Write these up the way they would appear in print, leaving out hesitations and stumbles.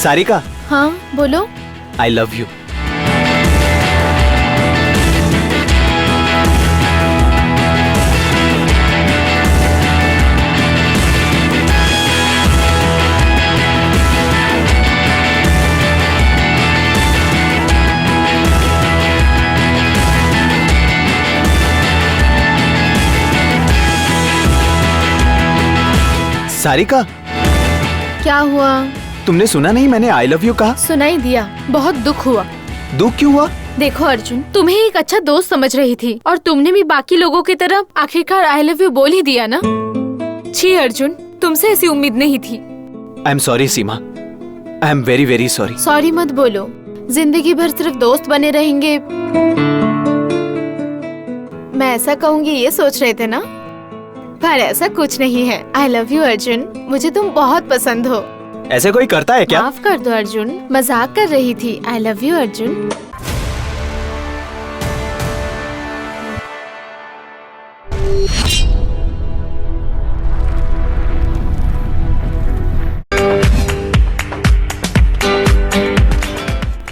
सारिका। हाँ बोलो। आई love you. Sarika, क्या हुआ? तुमने सुना नहीं मैंने आई लव यू कहा? सुनाई दिया। बहुत दुख हुआ। दुख क्यों हुआ? देखो अर्जुन, तुम्हें एक अच्छा दोस्त समझ रही थी और तुमने भी बाकी लोगों की तरह आखिरकार आई लव यू बोल ही दिया ना। छी अर्जुन, तुमसे ऐसी उम्मीद नहीं थी। I am sorry Seema, I am very very sorry. Sorry मत बोलो, जिंदगी भर सिर्फ दोस्त बने रहेंगे, मैं ऐसा कहूँगी ये सोच रहे थे ना, पर ऐसा कुछ नहीं है। आई लव यू अर्जुन, मुझे तुम बहुत पसंद हो। ऐसे कोई करता है क्या? माफ कर दो अर्जुन, मजाक कर रही थी। I love you Arjun.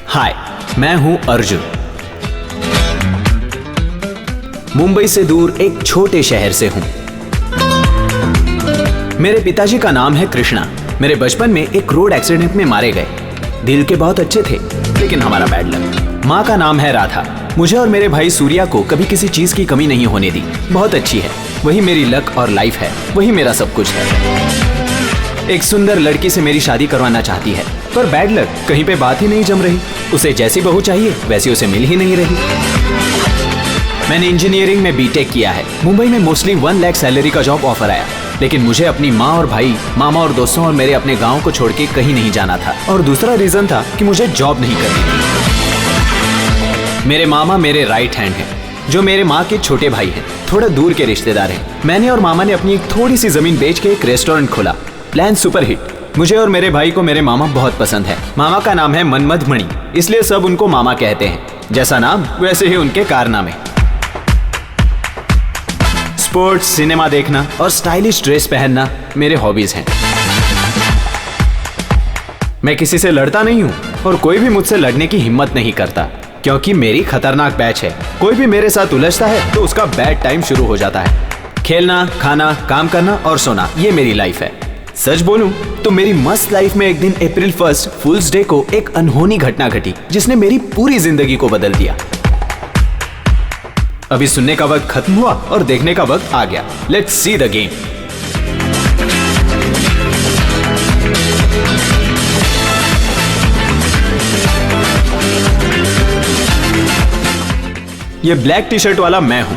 Hi, मैं हूँ अर्जुन। मुंबई से दूर एक छोटे शहर से हूँ। मेरे पिताजी का नाम है कृष्णा। मेरे बचपन में एक रोड एक्सीडेंट में मारे गए। दिल के बहुत अच्छे थे, लेकिन हमारा बैड लक। माँ का नाम है राधा। मुझे और मेरे भाई सूर्या को कभी किसी चीज की कमी नहीं होने दी। बहुत अच्छी है, वही मेरी लक और लाइफ है, वही मेरा सब कुछ है। एक सुंदर लड़की से मेरी शादी करवाना चाहती है, पर बैड लक, कहीं पे बात ही नहीं जम रही। उसे जैसी बहू चाहिए वैसी उसे मिल ही नहीं रही। मैंने इंजीनियरिंग में बीटेक किया है। मुंबई में मोस्टली 1 लाख सैलरी का जॉब ऑफर आया, लेकिन मुझे अपनी माँ और भाई, मामा और दोस्तों और मेरे अपने गांव को छोड़ के कहीं नहीं जाना था। और दूसरा रीजन था कि मुझे जॉब नहीं करनी थी। मेरे मामा मेरे राइट हैंड हैं, जो मेरे माँ के छोटे भाई हैं, थोड़ा दूर के रिश्तेदार हैं। मैंने और मामा ने अपनी एक थोड़ी सी जमीन बेच के एक रेस्टोरेंट खोला। Plan superhit. मुझे और मेरे भाई को मेरे मामा बहुत पसंद है। मामा का नाम है मनमथ मणि, इसलिए सब उनको मामा कहते हैं। जैसा नाम वैसे ही उनके कारनामे। स्पोर्ट्स, सिनेमा देखना और स्टाइलिश ड्रेस पहनना मेरे हॉबीज हैं। मैं किसी से लड़ता नहीं हूं और कोई भी मुझसे लड़ने की हिम्मत नहीं करता, क्योंकि मेरी खतरनाक बैच है। कोई भी मेरे साथ उलझता है तो उसका बैड टाइम शुरू हो जाता है। खेलना, खाना, काम करना और सोना, ये मेरी लाइफ है। सच बोलूं तो मेरी मस्त लाइफ में एक दिन अप्रैल 1 फूल्स डे को एक अनहोनी घटना घटी, जिसने मेरी पूरी जिंदगी को बदल दिया। अभी सुनने का वक्त खत्म हुआ और देखने का वक्त आ गया। Let's see the game. ये ब्लैक टी शर्ट वाला मैं हूं।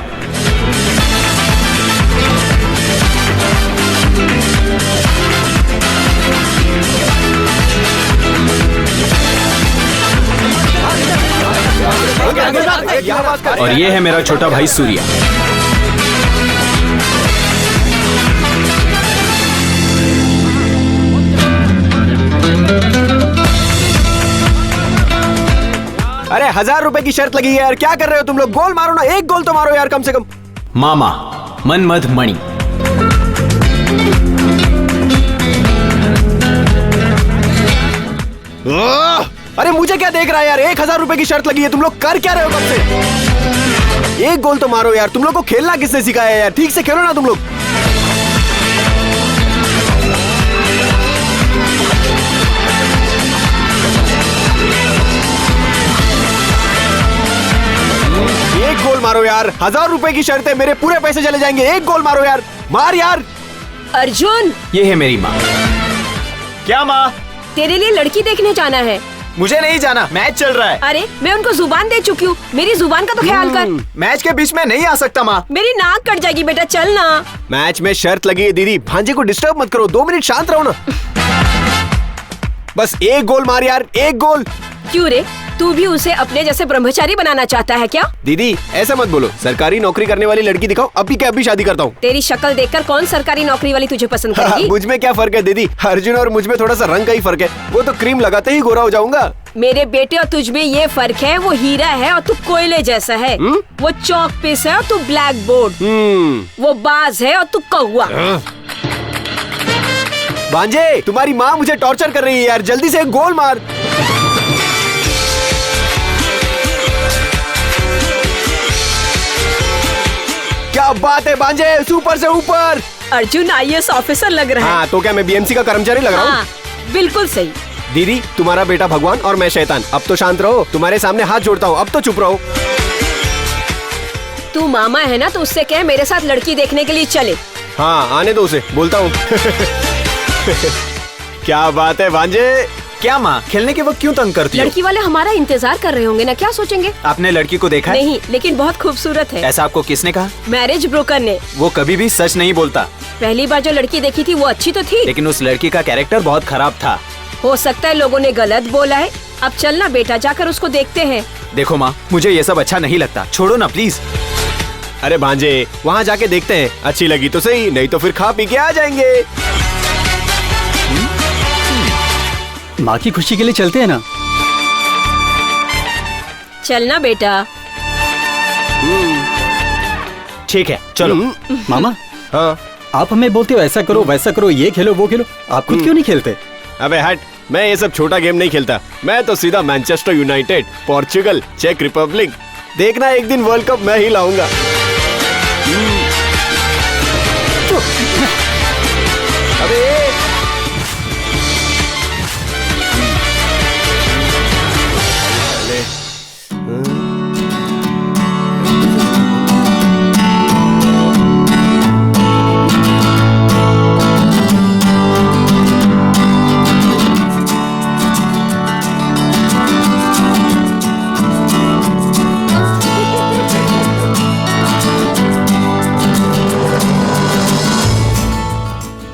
और ये है मेरा छोटा भाई सूर्या। अरे 1000 रुपए की शर्त लगी है यार, क्या कर रहे हो तुम लोग? गोल मारो ना, एक गोल तो मारो यार कम से कम। मामा मनमथ मणि। अरे मुझे क्या देख रहा है यार, 1000 रुपए की शर्त लगी है, तुम लोग कर क्या रहे हो कब से? एक गोल तो मारो यार। तुम लोग को खेलना किसने सिखाया यार? ठीक से खेलो ना तुम लोग। एक गोल मारो यार, 1000 रुपए की शर्त है, मेरे पूरे पैसे चले जाएंगे। एक गोल मारो यार, मार यार। अर्जुन, ये है मेरी माँ। क्या माँ? तेरे लिए लड़की देखने जाना है। मुझे नहीं जाना, मैच चल रहा है। अरे मैं उनको जुबान दे चुकी हूँ, मेरी जुबान का तो ख्याल कर। मैच के बीच में नहीं आ सकता माँ। मेरी नाक कट जाएगी बेटा, चल ना। मैच में शर्त लगी है दीदी, भांजे को डिस्टर्ब मत करो, 2 मिनट शांत रहो ना। बस एक गोल मार यार, एक गोल। क्यों रे, तू भी उसे अपने जैसे ब्रह्मचारी बनाना चाहता है क्या? दीदी ऐसा मत बोलो, सरकारी नौकरी करने वाली लड़की दिखाओ, अभी के अभी शादी करता हूँ। तेरी शक्ल देखकर कौन सरकारी नौकरी वाली तुझे पसंद करेगी? मुझ में क्या फर्क है दीदी? अर्जुन और मुझ में थोड़ा सा रंग का ही फर्क है, वो तो क्रीम लगाते ही गोरा हो जाऊंगा। मेरे बेटे और तुझ में ये फर्क है, वो हीरा है और तू कोयले जैसा है। वो चौक पीस है और तू ब्लैक बोर्ड। वो बाज है और तू कौवा। भांजे, तुम्हारी माँ मुझे टॉर्चर कर रही है यार, जल्दी से एक गोल मार। क्या बात है भांजे, सुपर से ऊपर। अर्जुन IAS ऑफिसर लग रहा है। हाँ, तो क्या मैं BMC का कर्मचारी लग रहा हूँ? हाँ, बिल्कुल सही। दीदी, तुम्हारा बेटा भगवान और मैं शैतान। अब तो शांत रहो, तुम्हारे सामने हाथ जोड़ता हूँ, अब तो चुप रहो। तू मामा है ना, तो उससे कह मेरे साथ लड़की देखने के लिए चले। हाँ, आने दो उसे, बोलता हूँ। क्या बात है भांजे। क्या माँ, खेलने के वक्त क्यों तंग करती हो? लड़की वाले हमारा इंतजार कर रहे होंगे ना, क्या सोचेंगे? आपने लड़की को देखा है? नहीं, लेकिन बहुत खूबसूरत है। ऐसा आपको किसने कहा? मैरिज ब्रोकर ने। वो कभी भी सच नहीं बोलता। पहली बार जो लड़की देखी थी वो अच्छी तो थी, लेकिन उस लड़की का कैरेक्टर बहुत खराब था। हो सकता है लोगों ने गलत बोला है। अब चलना बेटा, जाकर उसको देखते हैं। देखो माँ, मुझे ये सब अच्छा नहीं लगता, छोड़ो ना प्लीज। अरे भांजे, वहाँ जाके देखते हैं, अच्छी लगी तो सही, नहीं तो फिर खा पी के आ जाएंगे। माँ की खुशी के लिए चलते हैं ना। चलना बेटा। ठीक है, चलो। मामा, हाँ, आप हमें बोलते हो ऐसा करो वैसा करो, ये खेलो वो खेलो, आप खुद क्यों नहीं खेलते? अबे हट, मैं ये सब छोटा गेम नहीं खेलता। मैं तो सीधा मैनचेस्टर यूनाइटेड, पोर्चुगल, चेक रिपब्लिक, देखना एक दिन वर्ल्ड कप मैं ही लाऊंगा। अबे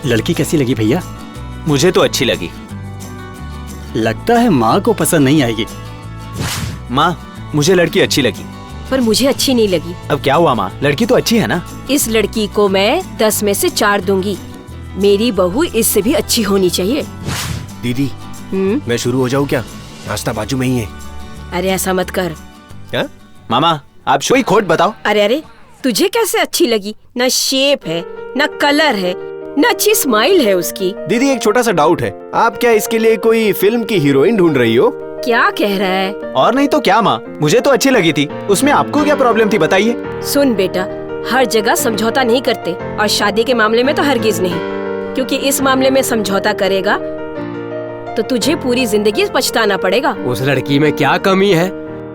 लड़की कैसी लगी भैया? मुझे तो अच्छी लगी। लगता है माँ को पसंद नहीं आएगी। माँ, मुझे लड़की अच्छी लगी। पर मुझे अच्छी नहीं लगी। अब क्या हुआ माँ, लड़की तो अच्छी है ना? इस लड़की को मैं 10 में से 4 दूंगी। मेरी बहू इससे भी अच्छी होनी चाहिए। दीदी, मैं शुरू हो जाऊँ क्या? नाश्ता बाजू में ही है। अरे ऐसा मत कर। क्या? मामा, आप कोई खोट बताओ। अरे तुझे कैसे अच्छी लगी? ना शेप है, ना कलर है, ना अच्छी स्माइल है उसकी। दीदी, एक छोटा सा डाउट है, आप क्या इसके लिए कोई फिल्म की हीरोइन ढूंढ रही हो? क्या कह रहा है? और नहीं तो क्या माँ, मुझे तो अच्छी लगी थी, उसमें आपको क्या प्रॉब्लम थी बताइए? सुन बेटा, हर जगह समझौता नहीं करते, और शादी के मामले में तो हरगिज नहीं, क्योंकि इस मामले में समझौता करेगा तो तुझे पूरी जिंदगी पछताना पड़ेगा। उस लड़की में क्या कमी है?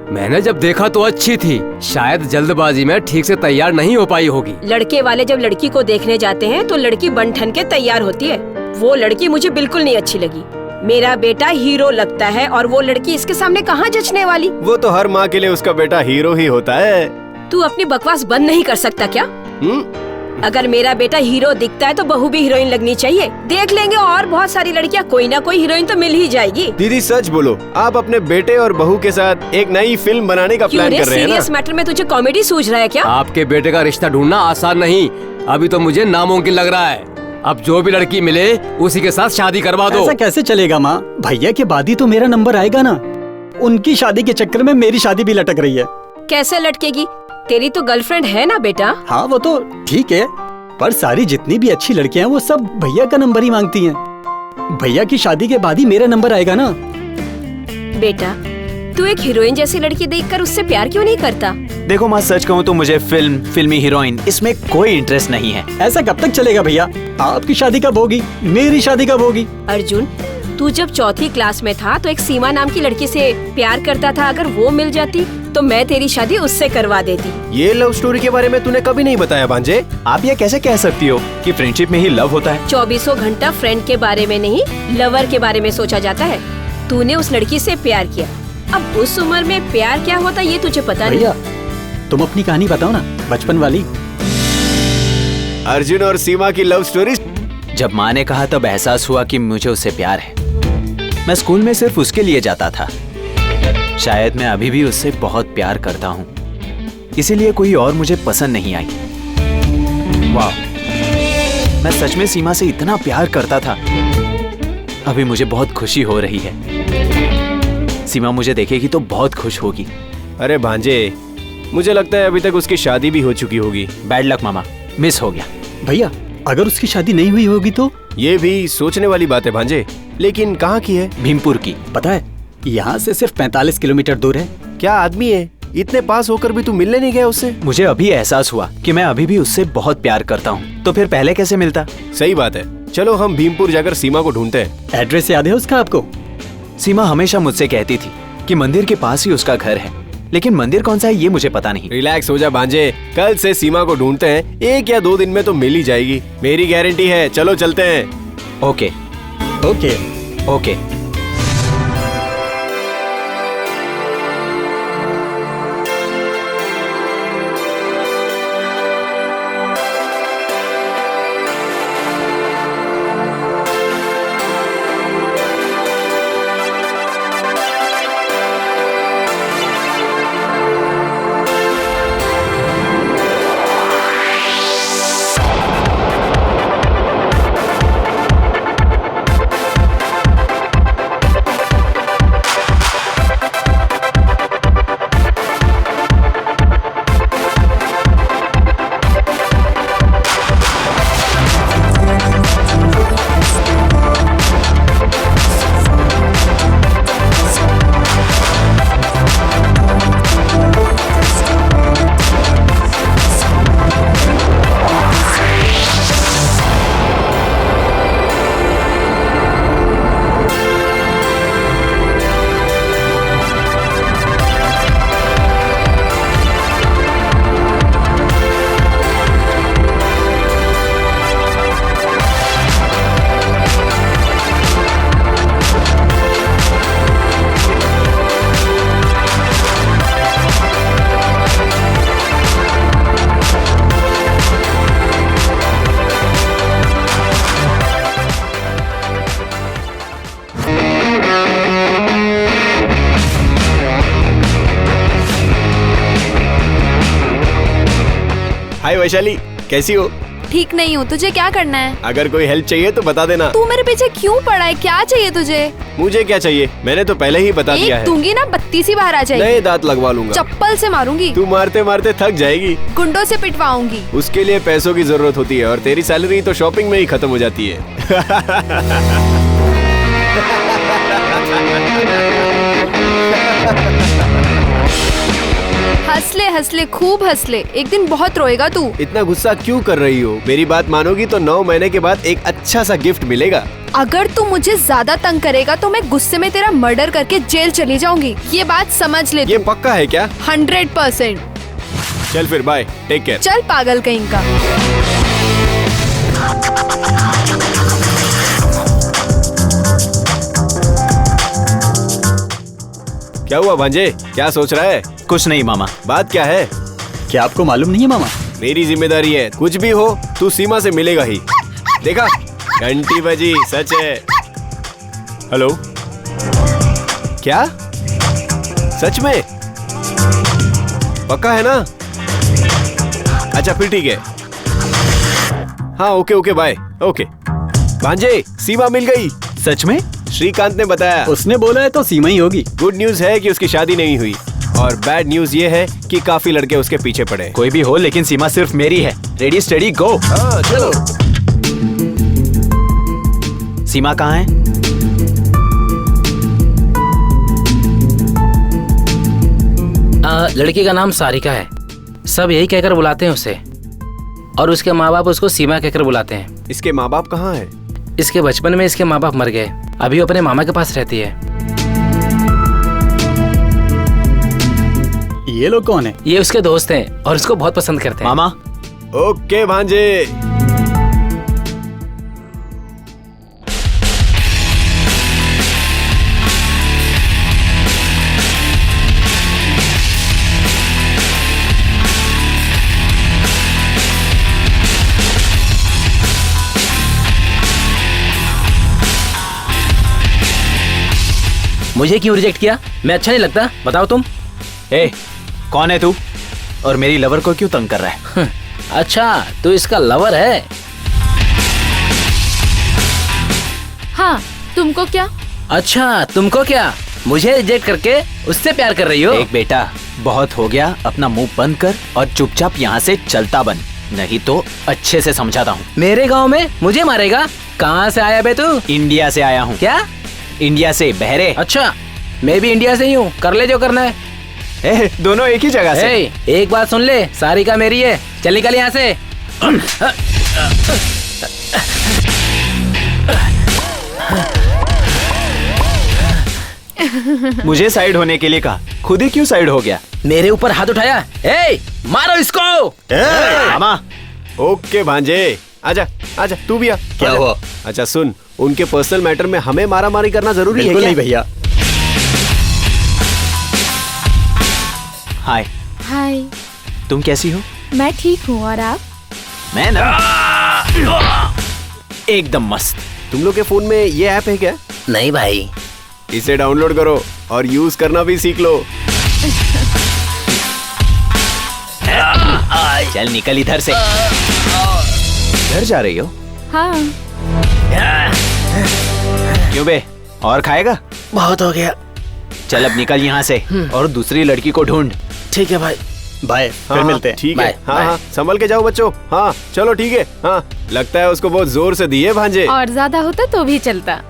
मैंने जब देखा तो अच्छी थी, शायद जल्दबाजी में ठीक से तैयार नहीं हो पाई होगी। लड़के वाले जब लड़की को देखने जाते हैं तो लड़की बन ठन के तैयार होती है। वो लड़की मुझे बिल्कुल नहीं अच्छी लगी। मेरा बेटा हीरो लगता है और वो लड़की इसके सामने कहाँ जचने वाली। वो तो हर माँ के लिए उसका बेटा हीरो ही होता है। तू अपनी बकवास बंद नहीं कर सकता क्या? अगर मेरा बेटा हीरो दिखता है तो बहू भी हीरोइन लगनी चाहिए। देख लेंगे और बहुत सारी लड़कियां, कोई ना कोई हीरोइन तो मिल ही जाएगी। दीदी सच बोलो, आप अपने बेटे और बहू के साथ एक नई फिल्म बनाने का प्लान कर रहे हैं ना? सीरियस मैटर में तुझे कॉमेडी सूझ रहा है क्या? आपके बेटे का रिश्ता ढूंढना आसान नहीं, अभी तो मुझे नामुमकिन लग रहा है। अब जो भी लड़की मिले उसी के साथ शादी करवा दो। ऐसा कैसे चलेगा माँ? भैया के बाद ही तो मेरा नंबर आएगा ना। उनकी शादी के चक्कर में मेरी शादी भी लटक रही है। कैसे लटकेगी? तेरी तो गर्लफ्रेंड है ना बेटा। हाँ वो तो ठीक है, पर सारी जितनी भी अच्छी लड़कियां हैं वो सब भैया का नंबर ही मांगती हैं। भैया की शादी के बाद ही मेरा नंबर आएगा ना। बेटा, तू एक हीरोइन जैसी लड़की देखकर उससे प्यार क्यों नहीं करता? देखो माँ, सच कहूँ तो मुझे फिल्मी हीरोइन इसमें कोई इंटरेस्ट नहीं है। ऐसा कब तक चलेगा भैया? आपकी शादी कब होगी? मेरी शादी कब होगी? अर्जुन, तू जब 4th क्लास में था तो एक सीमा नाम की लड़की से प्यार करता था। अगर वो मिल जाती तो मैं तेरी शादी उससे करवा देती। ये लव स्टोरी के बारे में तूने कभी नहीं बताया भांजे। आप ये कैसे कह सकती हो कि फ्रेंडशिप में ही लव होता है? 24 घंटा फ्रेंड के बारे में नहीं, लवर के बारे में सोचा जाता है। तूने उस लड़की से प्यार किया, अब उस उम्र में प्यार क्या होता ये तुझे पता नहीं। भैया तुम अपनी कहानी बताओ ना, बचपन वाली। अर्जुन और सीमा की लव स्टोरी। जब माँ ने कहा तब एहसास हुआ कि मुझे उससे प्यार है। मैं स्कूल में सिर्फ उसके लिए जाता था। शायद मैं अभी भी उससे बहुत प्यार करता हूँ, इसीलिए कोई और मुझे पसंद नहीं आई। वाह, मैं सच में सीमा से इतना प्यार करता था। अभी मुझे बहुत खुशी हो रही है। सीमा मुझे देखेगी तो बहुत खुश होगी। अरे भांजे, मुझे लगता है अभी तक उसकी शादी भी हो चुकी होगी। बैड लक मामा, मिस हो गया। भैया अगर उसकी शादी नहीं हुई होगी तो ये भी सोचने वाली बात है भांजे, लेकिन कहाँ की है? भीमपुर की। पता है यहाँ से सिर्फ 45 किलोमीटर दूर है। क्या आदमी है, इतने पास होकर भी तू मिलने नहीं गया उससे? मुझे अभी एहसास हुआ कि मैं अभी भी उससे बहुत प्यार करता हूँ, तो फिर पहले कैसे मिलता? सही बात है, चलो हम भीमपुर जाकर सीमा को ढूंढते हैं। एड्रेस याद है उसका आपको? सीमा हमेशा मुझसे कहती थी कि मंदिर के पास ही उसका घर है, लेकिन मंदिर कौन सा है ये मुझे पता नहीं। रिलैक्स हो जा भांजे, कल से सीमा को ढूंढते हैं, 1 या 2 दिन में तो मिल ही जाएगी, मेरी गारंटी है। चलो चलते हैं। Okay okay. ओके। हाय वैशाली, कैसी हो? ठीक नहीं हूँ, तुझे क्या करना है? अगर कोई हेल्प चाहिए तो बता देना। तू मेरे पीछे क्यों पड़ा है? क्या चाहिए तुझे? मुझे क्या चाहिए, मैंने तो पहले ही बता दिया एक है। दूंगी ना, बत्ती सी बाहर आ जाएगी। नए दांत लगवा लूंगा। चप्पल से मारूंगी। तू मारते मारते थक जाएगी। गुंडों से पिटवाऊंगी। उसके लिए पैसों की जरूरत होती है और तेरी सैलरी तो शॉपिंग में ही खत्म हो जाती है। हंसले हंसले खूब हंसले, एक दिन बहुत रोएगा तू। इतना गुस्सा क्यों कर रही हो? मेरी बात मानोगी तो 9 महीने के बाद एक अच्छा सा गिफ्ट मिलेगा। अगर तू मुझे ज्यादा तंग करेगा तो मैं गुस्से में तेरा मर्डर करके जेल चली जाऊंगी, ये बात समझ ले। ये पक्का है क्या? 100%। चल फिर बाय, टेक केयर। चल पागल कहीं का। क्या हुआ भांजे, क्या सोच रहा है? कुछ नहीं मामा। बात क्या है? क्या आपको मालूम नहीं है मामा? मेरी जिम्मेदारी है, कुछ भी हो तू सीमा से मिलेगा ही। देखा, घंटी बजी, सच है। हेलो, क्या सच में? पक्का है ना? अच्छा फिर ठीक है। हाँ ओके ओके बाय। ओके भांजे, सीमा मिल गई। सच में? श्रीकांत ने बताया। उसने बोला है तो सीमा ही होगी। गुड न्यूज है कि उसकी शादी नहीं हुई और बैड न्यूज ये है कि काफी लड़के उसके पीछे पड़े। कोई भी हो, लेकिन सीमा सिर्फ मेरी है। रेडी स्टडी गो। हाँ चलो। सीमा कहाँ है? लड़की का नाम सारिका है, सब यही कहकर बुलाते हैं उसे, और उसके माँ बाप उसको सीमा कहकर बुलाते हैं। इसके माँ बाप कहाँ हैं? इसके बचपन में इसके माँ बाप मर गए, अभी वो अपने मामा के पास रहती है। ये लोग कौन है? ये उसके दोस्त हैं और उसको बहुत पसंद करते हैं। मामा। ओके भांजे। मुझे क्यों रिजेक्ट किया? मैं अच्छा नहीं लगता? बताओ तुम। ए, कौन है तू? और मेरी लवर को क्यों तंग कर रहा है? अच्छा, तू इसका लवर है? हाँ, तुमको क्या? अच्छा, तुमको क्या? मुझे रिजेक्ट करके उससे प्यार कर रही हो? एक बेटा, बहुत हो गया, अपना मुंह बंद कर और चुपचाप यहाँ से चलता बन। नहीं तो अच्छे से समझाता हूँ। मेरे गांव में मुझे मारेगा? कहाँ से आया बे तू? इंडिया से आया हूँ। क्या? इंडिया से, बहरे। अच्छा, मैं भी इंडिया से ही हूँ। कर ले जो करना है। दोनों एक ही जगह से। एक बात सुन ले, सारिका मेरी है। चल निकल यहाँ से। मुझे साइड होने के लिए कहा, खुद ही क्यों साइड हो गया? मेरे ऊपर हाथ उठाया। मारो इसको। मामा। ओके भांजे, आजा आजा, तू भी आ। क्या आजा। हुआ? अच्छा सुन, उनके पर्सनल मैटर में हमें मारा मारी करना जरूरी है बिल्कुल क्या? नहीं भैया। हाय, हाय। तुम कैसी हो? मैं ठीक हूँ, और आप? मैं ना एकदम मस्त। तुम लोग के फोन में ये ऐप है क्या? नहीं भाई। इसे डाउनलोड करो और यूज करना भी सीख लो। चल निकल इधर से। घर जा रही हो? हाँ। क्यों बे, और खाएगा? बहुत हो गया। चल अब निकल यहाँ से और दूसरी लड़की को ढूंढ। ठीक है भाई। बाय, हाँ, फिर मिलते हैं। ठीक है। बाय, हाँ बाय। हाँ, संभल के जाओ बच्चों। हाँ चलो ठीक है। हाँ, लगता है उसको बहुत जोर से दिए भांजे। और ज्यादा होता तो भी चलता।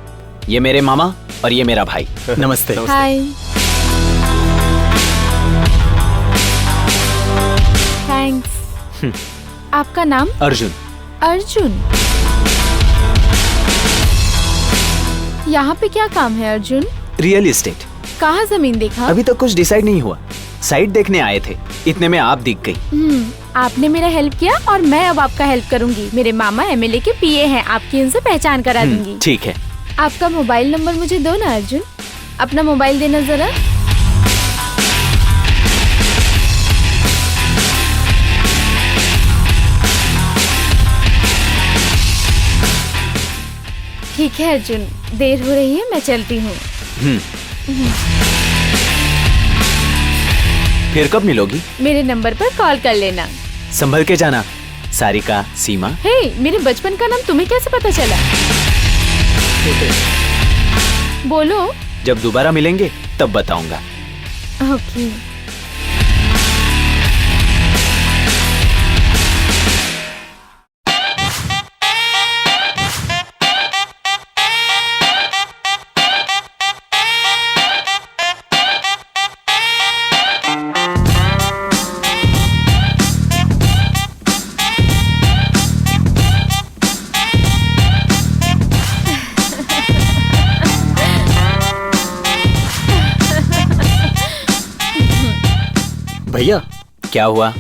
ये मेरे मामा और ये मेरा भाई। नमस्ते। हाय। थैंक्स। आपका नाम? अर्जुन। अर्जुन। यहाँ पे क्या काम है अर्जुन? Real estate. कहाँ जमीन देखा? अभी तक कुछ डिसाइड नहीं हुआ, साइट देखने आए थे, इतने में आप दिख गई। आपने मेरा हेल्प किया और मैं अब आपका हेल्प करूंगी। मेरे मामा एमएलए के पीए हैं, आपकी इनसे पहचान करा दूंगी। ठीक है। आपका मोबाइल नंबर मुझे दो ना अर्जुन। अपना मोबाइल देना जरा। ठीक है अर्जुन, देर हो रही है, मैं चलती हूँ। फिर कब मिलोगी? मेरे नंबर पर कॉल कर लेना। संभल के जाना। सारिका, सीमा। हे, मेरे बचपन का नाम तुम्हें कैसे पता चला? बोलो। जब दोबारा मिलेंगे तब बताऊंगा। ओके। भैया, क्या हुआ?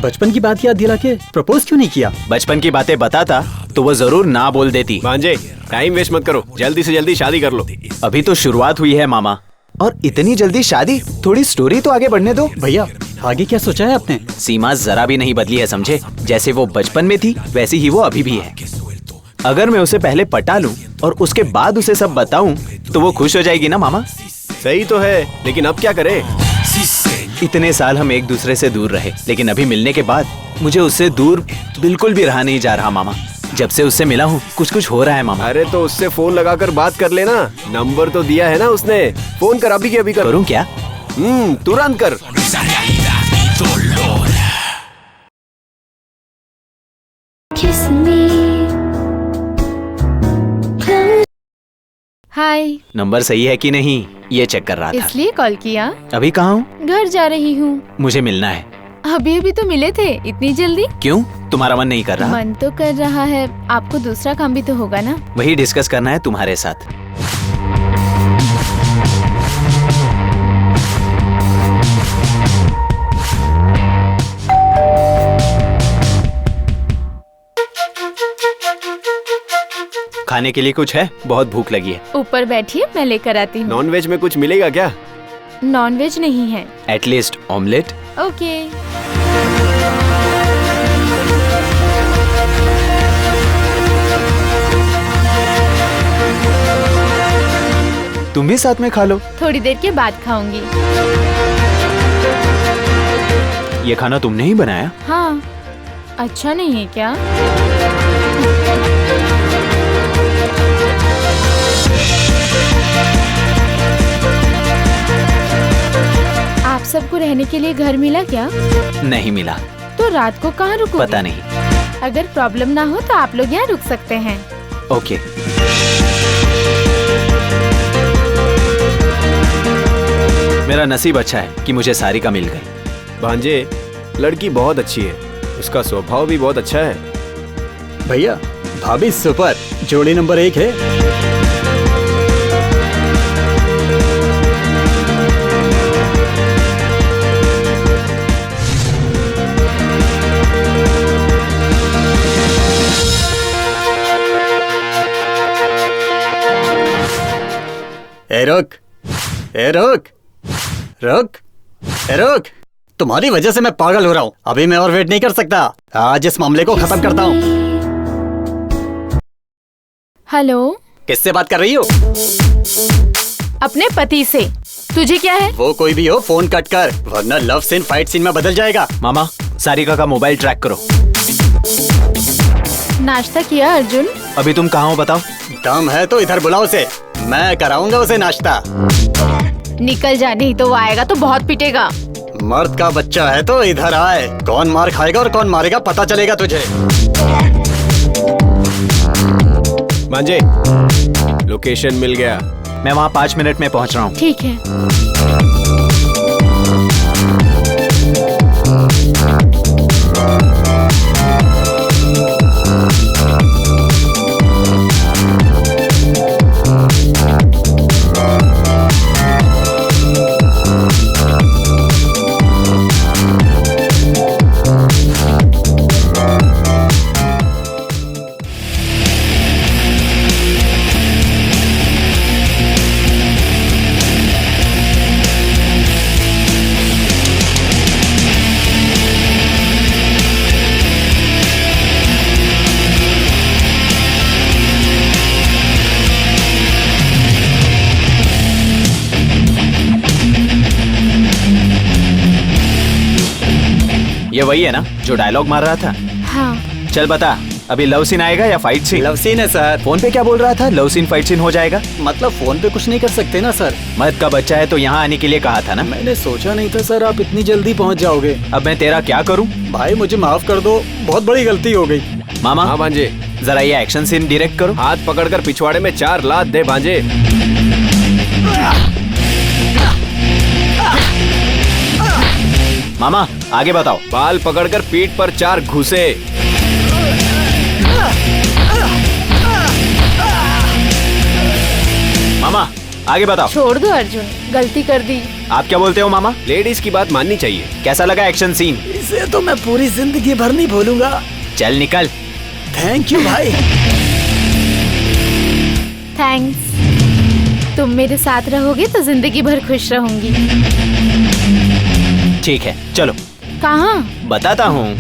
बचपन की बात याद दिला के प्रपोज क्यों नहीं किया? बचपन की बातें बताता तो वो जरूर ना बोल देती। भांजे, टाइम वेस्ट मत करो, जल्दी से जल्दी शादी कर लो। अभी तो शुरुआत हुई है मामा, और इतनी जल्दी शादी? थोड़ी स्टोरी तो आगे बढ़ने दो। भैया, आगे क्या सोचा है आपने? सीमा जरा भी नहीं बदली है, समझे? जैसे वो बचपन में थी वैसी ही वो अभी भी है। अगर मैं उसे पहले पटा लूं और उसके बाद उसे सब बताऊं तो वो खुश हो जाएगी ना मामा? सही तो है, लेकिन अब क्या करें? इतने साल हम एक दूसरे से दूर रहे, लेकिन अभी मिलने के बाद मुझे उससे दूर बिल्कुल भी रहा नहीं जा रहा मामा। जब से उससे मिला हूँ कुछ हो रहा है मामा। अरे तो उससे फोन लगाकर बात कर लेना, नंबर तो दिया है ना उसने। फोन कर, अभी के अभी कर। करूँ क्या? तुरंत कर। हाय। नंबर सही है कि नहीं ये चेक कर रहा था। इसलिए कॉल किया? अभी कहाँ हूँ? घर जा रही हूँ। मुझे मिलना है। अभी अभी तो मिले थे, इतनी जल्दी? क्यों, तुम्हारा मन नहीं कर रहा? मन तो कर रहा है, आपको दूसरा काम भी तो होगा ना? वही डिस्कस करना है तुम्हारे साथ। खाने के लिए कुछ है? बहुत भूख लगी है। ऊपर बैठिए, मैं लेकर आती हूँ। नॉन वेज में कुछ मिलेगा क्या? नॉन वेज नहीं है। At least omelette. ओके। तुम भी साथ में खा लो। थोड़ी देर के बाद खाऊंगी। ये खाना तुमने ही बनाया? हाँ। अच्छा नहीं है क्या? आप सबको रहने के लिए घर मिला क्या? नहीं मिला। तो रात को कहाँ रुकोगे? पता नहीं। अगर प्रॉब्लम ना हो तो आप लोग यहाँ रुक सकते हैं। ओके। मेरा नसीब अच्छा है कि मुझे सारिका मिल गई। भांजे, लड़की बहुत अच्छी है, उसका स्वभाव भी बहुत अच्छा है। भैया भाभी सुपर, जोड़ी नंबर 1 है। ए रुक, ए रुक, रुक, ए रुक। तुम्हारी वजह से मैं पागल हो रहा हूँ। अभी मैं और वेट नहीं कर सकता। आज इस मामले को खत्म करता हूँ। हेलो, किससे बात कर रही हो? अपने पति से। तुझे क्या है? वो कोई भी हो, फोन कट कर, वरना लव सीन फाइट सीन में बदल जाएगा। मामा, सारिका का मोबाइल ट्रैक करो। नाश्ता किया अर्जुन? अभी तुम कहाँ हो बताओ? दम है तो इधर बुलाओ उसे, मैं कराऊंगा उसे नाश्ता। निकल जा, नहीं तो वो आएगा तो बहुत पिटेगा। मर्द का बच्चा है तो इधर आए। कौन मार खाएगा और कौन मारेगा पता चलेगा तुझे। भांजे, लोकेशन मिल गया। मैं वहाँ 5 मिनट में पहुँच रहा हूँ। ठीक है। ये वही है ना जो डायलॉग मार रहा था? हाँ। चल बता, अभी लव सीन आएगा या फाइट सीन? लव सीन है सर। फोन पे क्या बोल रहा था? लव सीन फाइट सीन हो जाएगा? मतलब फोन पे कुछ नहीं कर सकते ना सर? मर्द का बच्चा है तो यहाँ आने के लिए कहा था ना। मैंने सोचा नहीं था सर आप इतनी जल्दी पहुंच जाओगे। अब मैं तेरा क्या करूँ? भाई मुझे माफ कर दो, बहुत बड़ी गलती हो गई। मामा, हाँ भांजे, जरा ये एक्शन सीन डायरेक्ट करो। हाथ पकड़कर पिछवाड़े में 4 लात दे भांजे। मामा आगे बताओ। बाल पकड़कर पीठ पर 4 घुसे। मामा आगे बताओ। छोड़ दो अर्जुन, गलती कर दी। आप क्या बोलते हो मामा? लेडीज की बात माननी चाहिए। कैसा लगा एक्शन सीन? इसे तो मैं पूरी जिंदगी भर नहीं भूलूंगा। चल निकल। थैंक यू भाई। थैंक्स। तुम मेरे साथ रहोगे तो जिंदगी भर खुश रहूंगी। ठीक है चलो। कहाँ? बताता हूँ।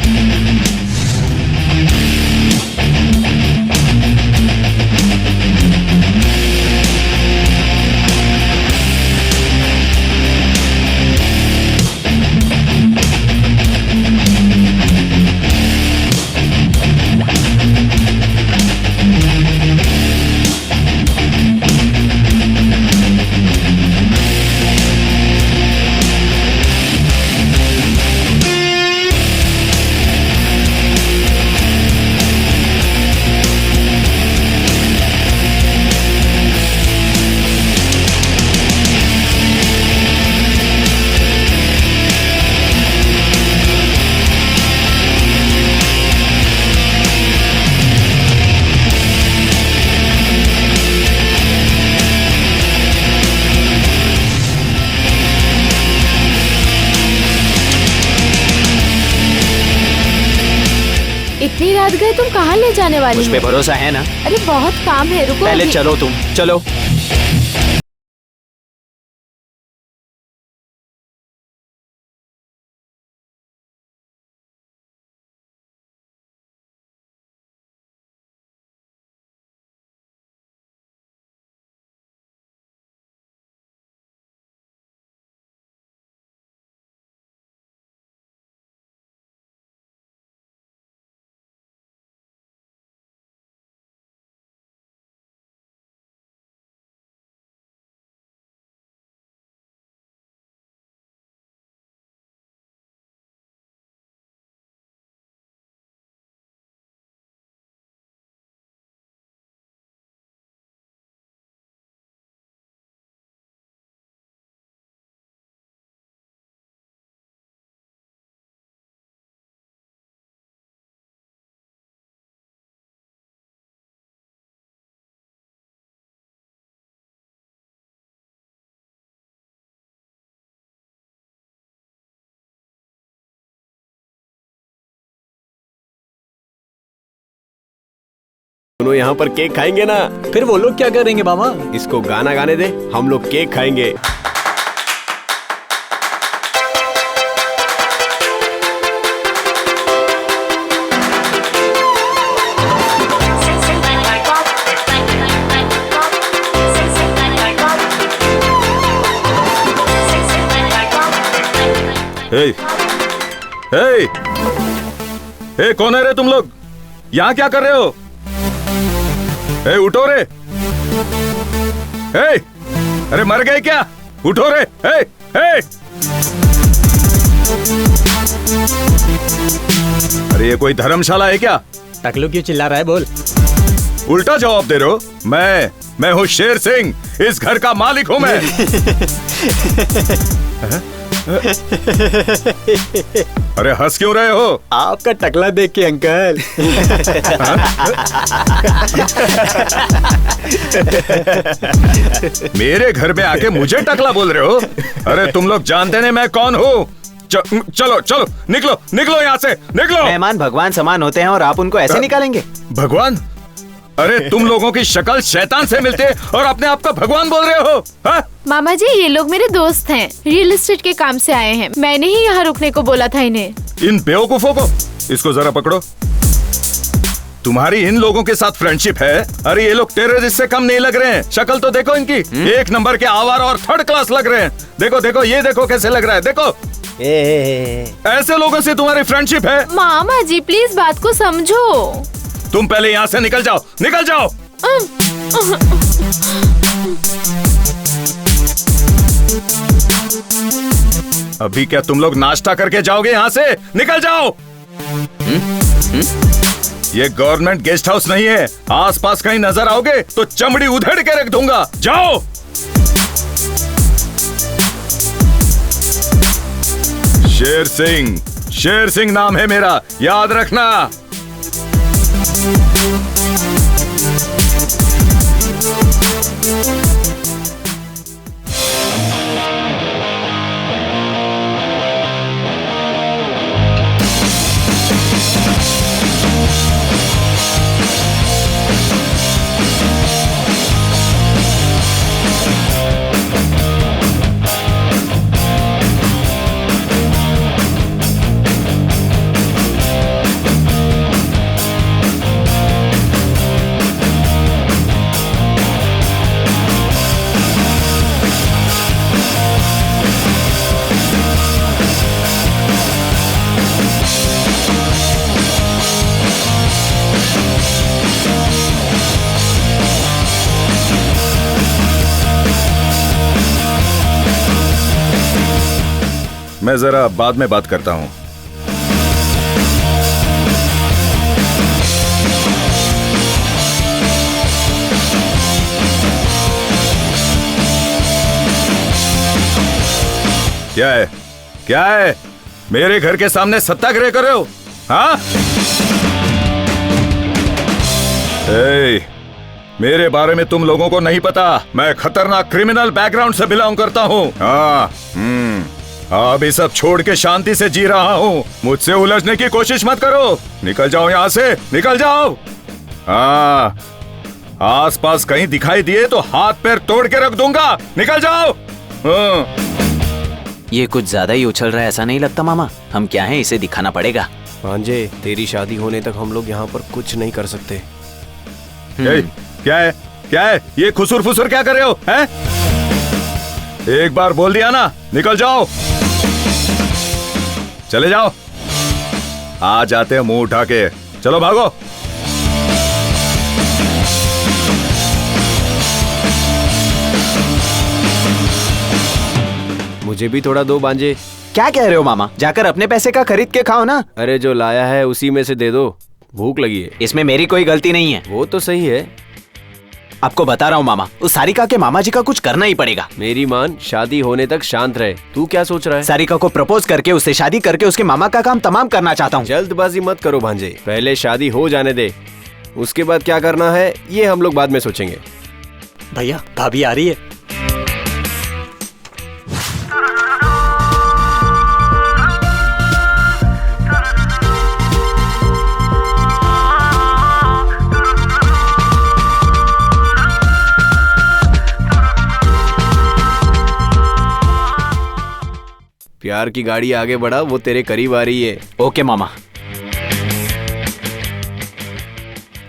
इतनी रात गए, तुम कहाँ ले जाने वाली मुझ पे हो? भरोसा है ना? अरे बहुत काम है, रुको पहले अभी। चलो तुम, चलो। दोनों यहाँ पर केक खाएंगे ना। फिर वो लोग क्या करेंगे मामा? इसको गाना गाने दे, हम लोग केक खाएंगे। कौन है रे तुम लोग? यहाँ क्या कर रहे हो? उठो रे। अरे मर गए क्या? उठो रे। अरे ये कोई धर्मशाला है क्या? टकलू क्यों चिल्ला रहा है? बोल। उल्टा जवाब दे रहे हो। मैं हूँ शेर सिंह, इस घर का मालिक हूँ मैं। अरे हंस क्यों रहे हो? आपका टकला देख के अंकल। मेरे घर में आके मुझे टकला बोल रहे हो? अरे तुम लोग जानते नहीं मैं कौन हूँ। चलो चलो निकलो निकलो यहाँ से, निकलो। मेहमान भगवान समान होते हैं और आप उनको ऐसे निकालेंगे? भगवान? अरे तुम लोगों की शक्ल शैतान से मिलते और अपने आप का भगवान बोल रहे हो? हा? मामा जी, ये लोग मेरे दोस्त हैं, रियल एस्टेट के काम से आए हैं। मैंने ही यहाँ रुकने को बोला था इन्हें। इन बेवकूफों को, इसको जरा पकड़ो। तुम्हारी इन लोगों के साथ फ्रेंडशिप है? अरे ये लोग टेररिस्ट से कम नहीं लग रहे हैं। शक्ल तो देखो इनकी, एक नंबर के आवारा और थर्ड क्लास लग रहे हैं। देखो देखो, ये देखो कैसे लग रहा है, देखो। ऐसे लोगों से तुम्हारी फ्रेंडशिप है? मामा जी प्लीज बात को समझो। तुम पहले यहाँ से निकल जाओ, निकल जाओ। अभी क्या तुम लोग नाश्ता करके जाओगे यहाँ से? निकल जाओ। ये गवर्नमेंट गेस्ट हाउस नहीं है। आसपास कहीं नजर आओगे तो चमड़ी उधेड़ के रख दूंगा। जाओ। शेर सिंह नाम है मेरा, याद रखना। मैं जरा बाद में बात करता हूं। क्या है? क्या है? मेरे घर के सामने सत्याग्रह कर रहे हो? हाँ? मेरे बारे में तुम लोगों को नहीं पता। मैं खतरनाक क्रिमिनल बैकग्राउंड से बिलोंग करता हूँ। हाँ, अभी सब छोड़ के शांति से जी रहा हूँ। मुझसे उलझने की कोशिश मत करो। निकल जाओ यहाँ से, निकल जाओ। हाँ, आसपास कहीं दिखाई दिए तो हाथ पैर तोड़ के रख दूंगा। निकल जाओ। हाँ। ये कुछ ज्यादा ही उछल रहा है, ऐसा नहीं लगता मामा? हम क्या हैं, इसे दिखाना पड़ेगा। भांजे, तेरी शादी होने तक हम लोग यहाँ पर कुछ नहीं कर सकते। क्या है? क्या है? ये खुसुर फुसुर क्या कर रहे हो? हैं? एक बार बोल दिया ना, निकल जाओ। चले जाओ। आ जाते हैं मुंह उठा के। चलो भागो। मुझे भी थोड़ा दो भांजे। क्या कह रहे हो मामा? जाकर अपने पैसे का खरीद के खाओ ना। अरे जो लाया है उसी में से दे दो, भूख लगी है। इसमें मेरी कोई गलती नहीं है। वो तो सही है। आपको बता रहा हूँ मामा, उस सारिका के मामा जी का कुछ करना ही पड़ेगा। मेरी मान, शादी होने तक शांत रहे। तू क्या सोच रहा है? सारिका को प्रपोज करके उससे शादी करके उसके मामा का काम तमाम करना चाहता हूँ। जल्दबाजी मत करो भांजे, पहले शादी हो जाने दे। उसके बाद क्या करना है ये हम लोग बाद में सोचेंगे। भैया, भाभी आ रही है। प्यार की गाड़ी आगे बढ़ा, वो तेरे करीब आ रही है। ओके मामा।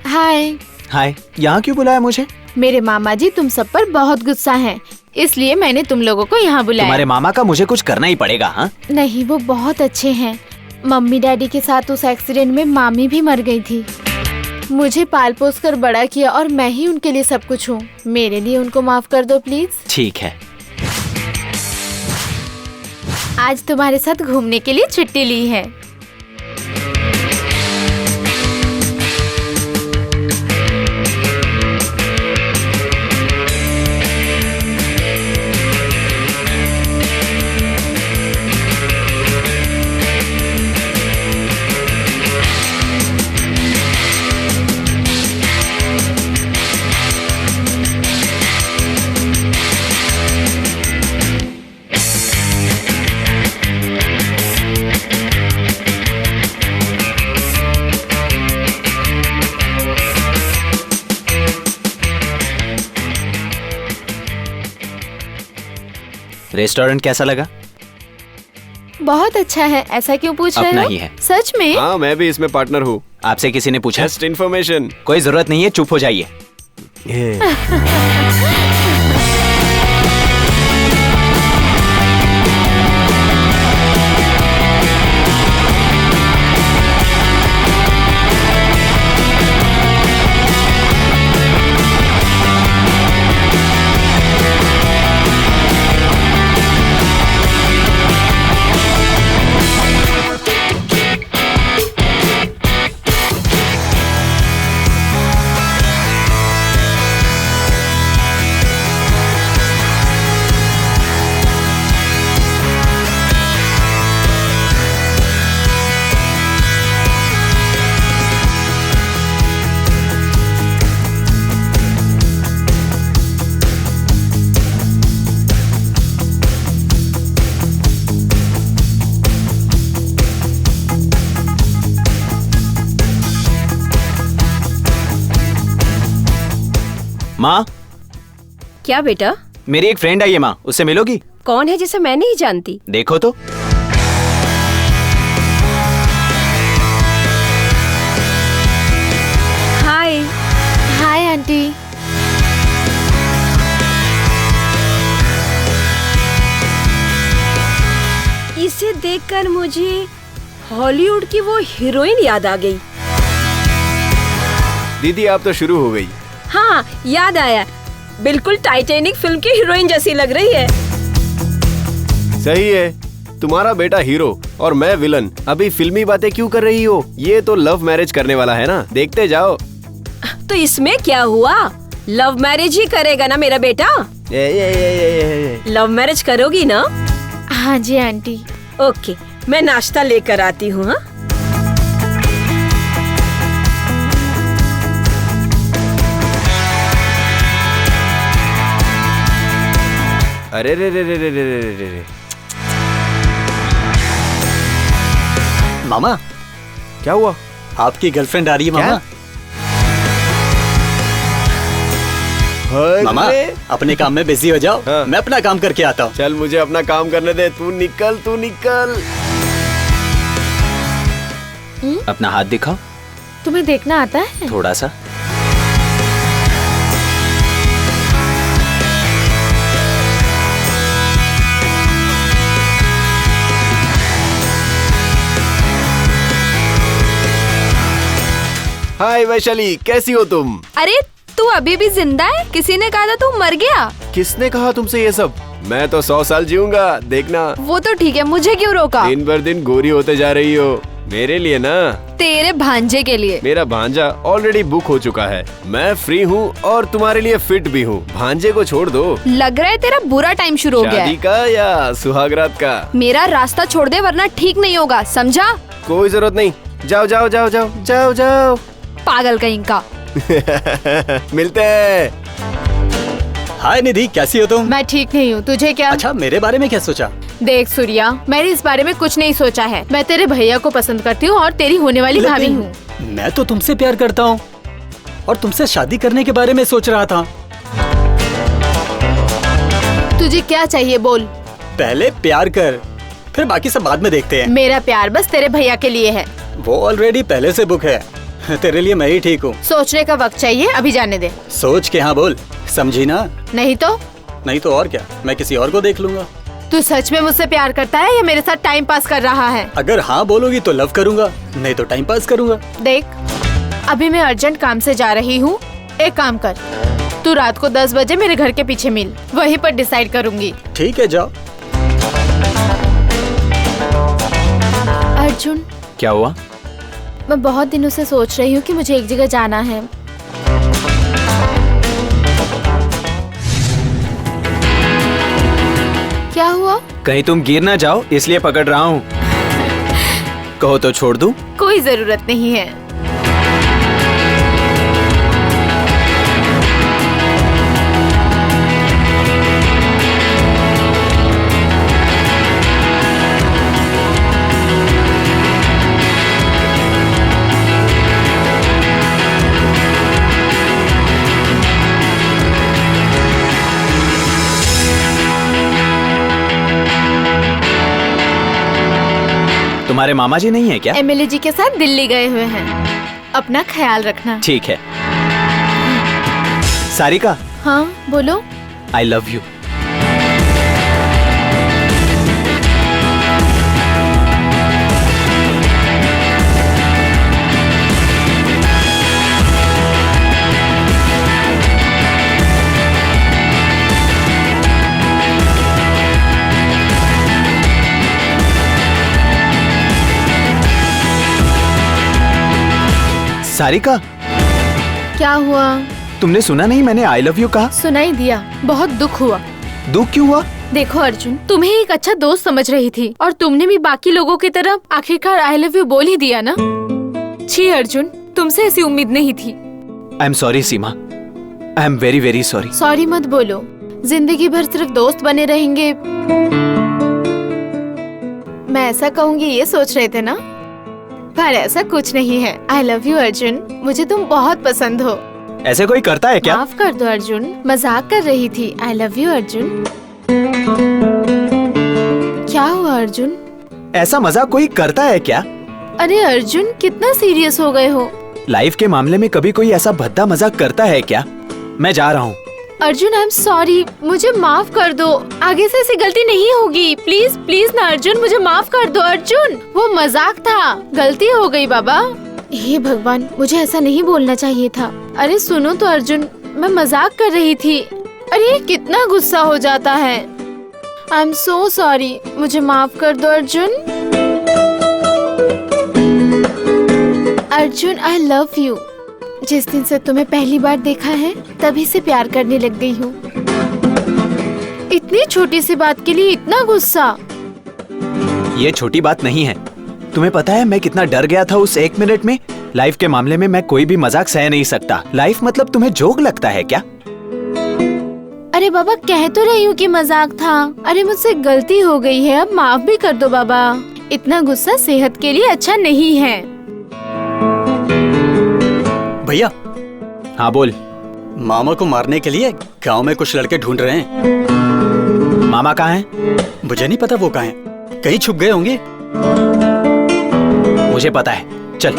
हाय। हाय, यहाँ क्यों बुलाया मुझे? मेरे मामा जी तुम सब पर बहुत गुस्सा हैं, इसलिए मैंने तुम लोगों को यहाँ बुलाया। तुम्हारे मामा का मुझे कुछ करना ही पड़ेगा। हाँ नहीं, वो बहुत अच्छे हैं। मम्मी डैडी के साथ उस एक्सीडेंट में मामी भी मर गई थी। मुझे पाल पोस कर बड़ा किया और मैं ही उनके लिए सब कुछ हूँ। मेरे लिए उनको माफ कर दो प्लीज। ठीक है। आज तुम्हारे साथ घूमने के लिए छुट्टी ली है। रेस्टोरेंट कैसा लगा? बहुत अच्छा है। ऐसा क्यों पूछ रहे अपना हो? ही है। सच में? हाँ, मैं भी इसमें पार्टनर हूँ। आपसे किसी ने पूछा? Just information. कोई जरूरत नहीं है, चुप हो जाइए। माँ। क्या बेटा? मेरी एक फ्रेंड आई है माँ, उससे मिलोगी? कौन है जिसे मैं नहीं जानती? देखो तो। हाय। Hi aunty. इसे देखकर मुझे हॉलीवुड की वो हीरोइन याद आ गई। दीदी आप तो शुरू हो गई। हाँ, याद आया। बिल्कुल टाइटैनिक फिल्म की हीरोइन जैसी लग रही है। सही है, तुम्हारा बेटा हीरो और मैं विलन। अभी फिल्मी बातें क्यों कर रही हो? ये तो लव मैरिज करने वाला है ना, देखते जाओ। तो इसमें क्या हुआ? लव मैरिज ही करेगा ना मेरा बेटा? लव मैरिज करोगी ना? हाँ जी आंटी। ओके, मैं नाश्ता लेकर आती हूँ। हाँ? अरे रे रे रे रे रे रे रे रे। मामा, क्या हुआ? आपकी गर्लफ्रेंड आ रही है मामा। मामा, अपने काम में बिजी हो जाओ। हाँ। मैं अपना काम करके आता हूँ। चल मुझे अपना काम करने दे। तू निकल, तू निकल। अपना हाथ दिखाओ। तुम्हें देखना आता है? थोड़ा सा। हाय वैशाली, कैसी हो तुम? अरे तू अभी भी जिंदा है? किसी ने कहा था तू मर गया। किसने कहा तुमसे ये सब? मैं तो 100 साल जीऊंगा, देखना। वो तो ठीक है, मुझे क्यों रोका? दिन भर दिन गोरी होते जा रही हो। मेरे लिए ना? तेरे भांजे के लिए। मेरा भांजा ऑलरेडी बुक हो चुका है। मैं फ्री हूँ और तुम्हारे लिए फिट भी हूँ। भांजे को छोड़ दो। लग रहा है तेरा बुरा टाइम शुरू हो गया शादी है। का या सुहागरात का? मेरा रास्ता छोड़ दे वरना ठीक नहीं होगा, समझा? कोई जरूरत नहीं। जाओ जाओ जाओ जाओ जाओ जाओ। पागल कहीं का। मिलते हैं। हाय निधि, कैसी हो तुम? मैं ठीक नहीं हूँ, तुझे क्या? अच्छा, मेरे बारे में क्या सोचा? देख सूर्या, मैंने इस बारे में कुछ नहीं सोचा है। मैं तेरे भैया को पसंद करती हूँ और तेरी होने वाली भाभी लेकिन हूँ। मैं तो तुमसे प्यार करता हूँ और तुमसे शादी करने के बारे में सोच रहा था। तुझे क्या चाहिए बोल? पहले प्यार कर, फिर बाकी सब बाद में देखते हैं। मेरा प्यार बस तेरे भैया के लिए है। वो ऑलरेडी पहले से बुक है। तेरे लिए मैं ही ठीक हूँ। सोचने का वक्त चाहिए, अभी जाने दे। सोच के हाँ बोल, समझी ना? नहीं तो और क्या, मैं किसी और को देख लूंगा। तू सच में मुझसे प्यार करता है या मेरे साथ टाइम पास कर रहा है? अगर हाँ बोलोगी तो लव करूंगा, नहीं तो टाइम पास करूंगा। देख, अभी मैं अर्जेंट काम से जा रही हूँ। एक काम कर, तू रात को 10 बजे मेरे घर के पीछे मिल, वहीं पर डिसाइड करूंगी। ठीक है, जाओ। अर्जुन, क्या हुआ? मैं बहुत दिनों से सोच रही हूँ कि मुझे एक जगह जाना है। क्या हुआ? कहीं तुम गिर ना जाओ इसलिए पकड़ रहा हूँ। कहो तो छोड़ दूं? कोई जरूरत नहीं है। तुम्हारे मामा जी नहीं है क्या? एमएलए जी के साथ दिल्ली गए हुए हैं। अपना ख्याल रखना। ठीक है। सारिका। हाँ बोलो। आई लव यू। सारिका, क्या हुआ? तुमने सुना नहीं मैंने आई लव यू कहा? सुनाई दिया। बहुत दुख हुआ। दुख क्यों हुआ? देखो अर्जुन, तुम्हें एक अच्छा दोस्त समझ रही थी और तुमने भी बाकी लोगों की तरह आखिरकार आई लव यू बोल ही दिया ना। छी अर्जुन, तुमसे ऐसी उम्मीद नहीं थी। I am sorry Seema, I am very very sorry. Sorry मत बोलो, जिंदगी भर सिर्फ दोस्त बने रहेंगे, मैं ऐसा कहूँगी ये सोच रहे थे ना? पर ऐसा कुछ नहीं है। आई लव यू अर्जुन, मुझे तुम बहुत पसंद हो। ऐसे कोई करता है क्या? माफ कर दो अर्जुन, मजाक कर रही थी। I love you Arjun. क्या हुआ अर्जुन? ऐसा मजाक कोई करता है क्या? अरे अर्जुन, कितना सीरियस हो गए हो? लाइफ के मामले में कभी कोई ऐसा भद्दा मजाक करता है क्या? मैं जा रहा हूँ। अर्जुन आई एम सॉरी, मुझे माफ कर दो। आगे से ऐसी गलती नहीं होगी। प्लीज प्लीज ना अर्जुन, मुझे माफ कर दो अर्जुन। वो मजाक था, गलती हो गई बाबा। हे भगवान, मुझे ऐसा नहीं बोलना चाहिए था। अरे सुनो तो अर्जुन, मैं मजाक कर रही थी। अरे कितना गुस्सा हो जाता है। आई एम सो सॉरी, मुझे माफ कर दो अर्जुन। अर्जुन आई लव यू। जिस दिन से तुम्हें पहली बार देखा है तभी से प्यार करने लग गई हूँ। इतनी छोटी सी बात के लिए इतना गुस्सा? ये छोटी बात नहीं है। तुम्हें पता है मैं कितना डर गया था उस 1 मिनट में? लाइफ के मामले में मैं कोई भी मजाक सह नहीं सकता। लाइफ मतलब तुम्हें जोक लगता है क्या? अरे बाबा, कह तो रही हूँ कि मजाक था। अरे मुझसे गलती हो गई है, अब माफ भी कर दो बाबा। इतना गुस्सा सेहत के लिए अच्छा नहीं है। भैया। हाँ बोल। मामा को मारने के लिए गांव में कुछ लड़के ढूंढ रहे हैं। मामा कहाँ हैं? मुझे नहीं पता वो कहाँ हैं। कहीं छुप गए होंगे। मुझे पता है, चल।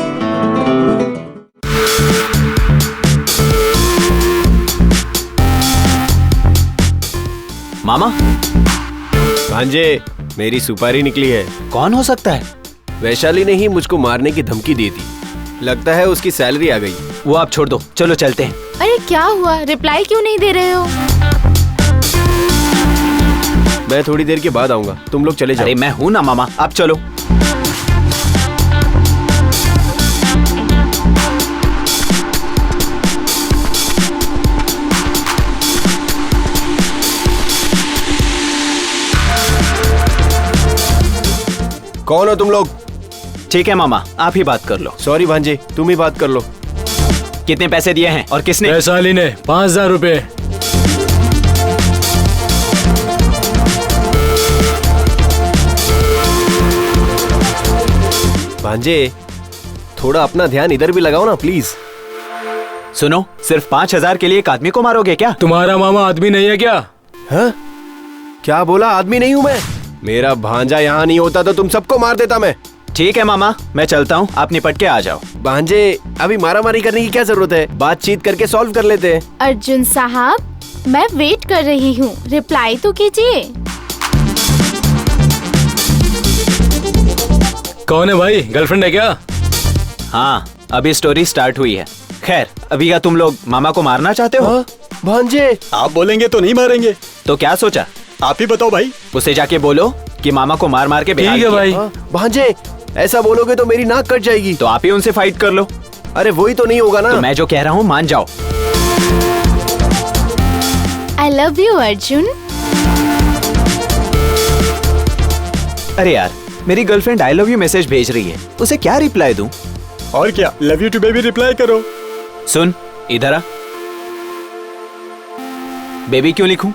मामा। भांजे, मेरी सुपारी निकली है। कौन हो सकता है? वैशाली ने ही मुझको मारने की धमकी दी थी। लगता है उसकी सैलरी आ गई। वो आप छोड़ दो, चलो चलते हैं। अरे क्या हुआ, रिप्लाई क्यों नहीं दे रहे हो? मैं थोड़ी देर के बाद आऊंगा, तुम लोग चले जाओ। अरे मैं हूँ ना मामा, आप चलो। कौन हो तुम लोग? ठीक है मामा, आप ही बात कर लो। सॉरी भांजे, तुम ही बात कर लो। कितने पैसे दिए हैं और किसने? वैशाली ने 5000 रुपए। भांजे, थोड़ा अपना ध्यान इधर भी लगाओ ना प्लीज। सुनो, सिर्फ 5000 के लिए एक आदमी को मारोगे क्या? तुम्हारा मामा आदमी नहीं है क्या? हाँ? क्या बोला? आदमी नहीं हूँ मैं। मेरा भांजा यहाँ नहीं होता तो तुम सबको मार देता मैं। ठीक है मामा, मैं चलता हूँ, आप निपट के आ जाओ। भांजे, अभी मारामारी करने की क्या जरूरत है, बातचीत करके सॉल्व कर लेते हैं। अर्जुन साहब, मैं वेट कर रही हूँ, रिप्लाई तो कीजिए। कौन है भाई, गर्लफ्रेंड है क्या? हाँ, अभी स्टोरी स्टार्ट हुई है। खैर, अभी क्या तुम लोग मामा को मारना चाहते हो? भांजे, आप बोलेंगे तो नहीं मारेंगे। तो क्या सोचा? आप ही बताओ भाई। उसे जाके बोलो कि मामा को मार मार के बेहाल ठीक है किया। भाई। भांजे, ऐसा बोलोगे तो मेरी नाक कट जाएगी। तो आप ही उनसे फाइट कर लो। अरे वही तो नहीं होगा ना। तो मैं जो कह रहा हूँ मान जाओ। I love you Arjun. अरे यार, मेरी girlfriend I love you message भेज रही है, उसे क्या रिप्लाई दूं? और क्या, love you too baby reply करो। सुन, इधर आ। बेबी क्यों लिखूं?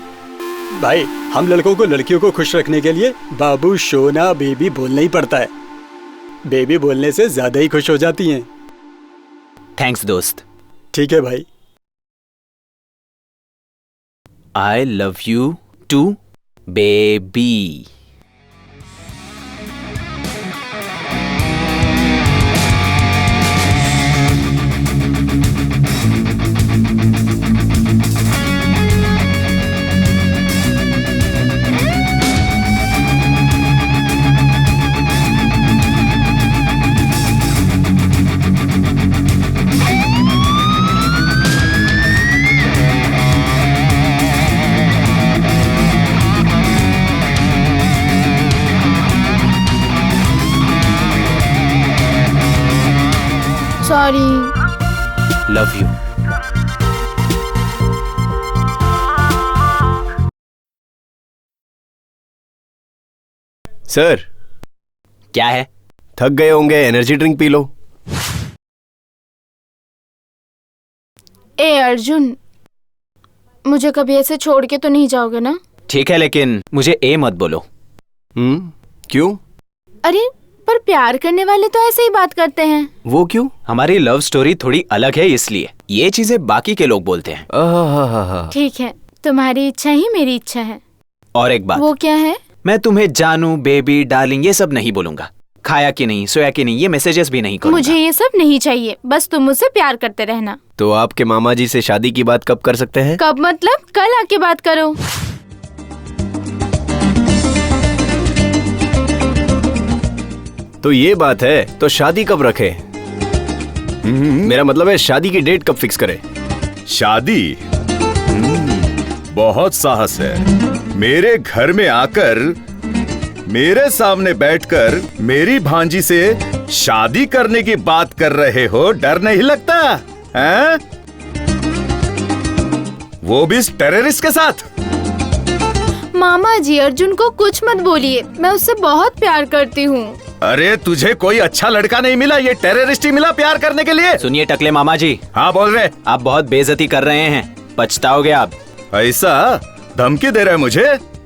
भाई, हम लड़कों को लड़कियों को खुश रखने के लिए बाबू, सोना, बेबी बोलना ही पड़ता है। बेबी बोलने से ज्यादा ही खुश हो जाती हैं। थैंक्स दोस्त। ठीक है भाई। I love you too baby. Sorry. Love you. Sir, क्या है? थक गए होंगे, एनर्जी ड्रिंक पी लो। ए अर्जुन, मुझे कभी ऐसे छोड़ के तो नहीं जाओगे ना? ठीक है, लेकिन मुझे ए मत बोलो। क्यों? अरे पर प्यार करने वाले तो ऐसे ही बात करते हैं। वो क्यों? हमारी लव स्टोरी थोड़ी अलग है, इसलिए ये चीजें बाकी के लोग बोलते हैं। ठीक है, तुम्हारी इच्छा ही मेरी इच्छा है। और एक बात। वो क्या है? मैं तुम्हें जानू, बेबी, डार्लिंग ये सब नहीं बोलूंगा। खाया कि नहीं, सोया कि नहीं, ये मैसेजेस भी नहीं करूंगा। मुझे ये सब नहीं चाहिए, बस तुम मुझसे प्यार करते रहना। तो आपके मामा जी से शादी की बात कब कर सकते हैं? कब मतलब? कल आके बात करो। तो ये बात है, तो शादी कब रखे? मेरा मतलब है शादी की डेट कब फिक्स करें? शादी? बहुत साहस है। मेरे घर में आकर, मेरे सामने बैठकर मेरी भांजी से शादी करने की बात कर रहे हो, डर नहीं लगता हैं? वो भी टेररिस्ट के साथ। मामा जी, अर्जुन को कुछ मत बोलिए, मैं उससे बहुत प्यार करती हूँ। अरे तुझे कोई अच्छा लड़का नहीं मिला, ये टेररिस्ट ही मिला प्यार करने के लिए। सुनिए टकले मामा जी। हाँ बोल रहे। आप बहुत बेइज्जती कर रहे हैं, पछताओगे आप। ऐसा धमकी दे रहा है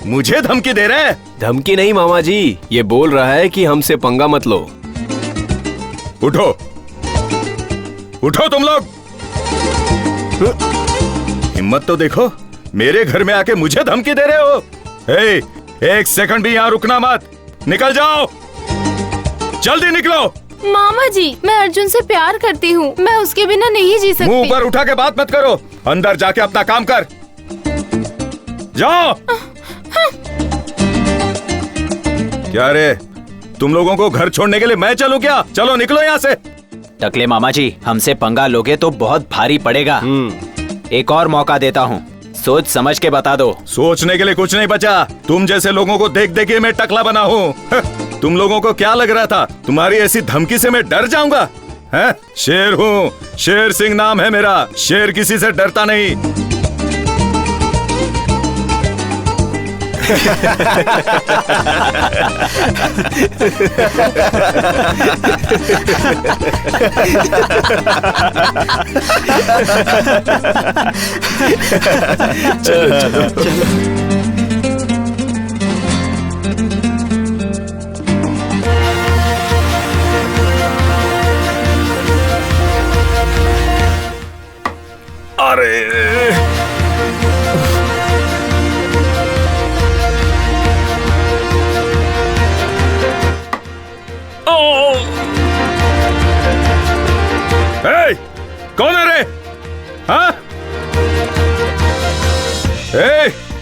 मुझे धमकी दे रहा है? धमकी नहीं मामा जी, ये बोल रहा है कि हमसे पंगा मत लो। उठो उठो तुम लोग, हिम्मत तो देखो, मेरे घर में आके मुझे धमकी दे रहे हो। हे, एक सेकंड भी यहाँ रुकना मत, निकल जाओ, जल्दी निकलो। मामा जी, मैं अर्जुन से प्यार करती हूँ, मैं उसके बिना नहीं जी सकती। मुंह ऊपर उठा के बात मत करो, अंदर जाके अपना काम कर, जाओ। क्या रे, तुम लोगों को घर छोड़ने के लिए मैं चलूं क्या? चलो निकलो यहाँ से। टकले मामा जी, हमसे पंगा लोगे तो बहुत भारी पड़ेगा। एक और मौका देता हूँ, सोच समझ के बता दो। सोचने के लिए कुछ नहीं बचा, तुम जैसे लोगों को देख देख के मैं टकला बना हूँ। तुम लोगों को क्या लग रहा था, तुम्हारी ऐसी धमकी से मैं डर जाऊंगा? हैं? शेर हूँ, शेर सिंह नाम है मेरा, शेर किसी से डरता नहीं। चलो चलो। अरे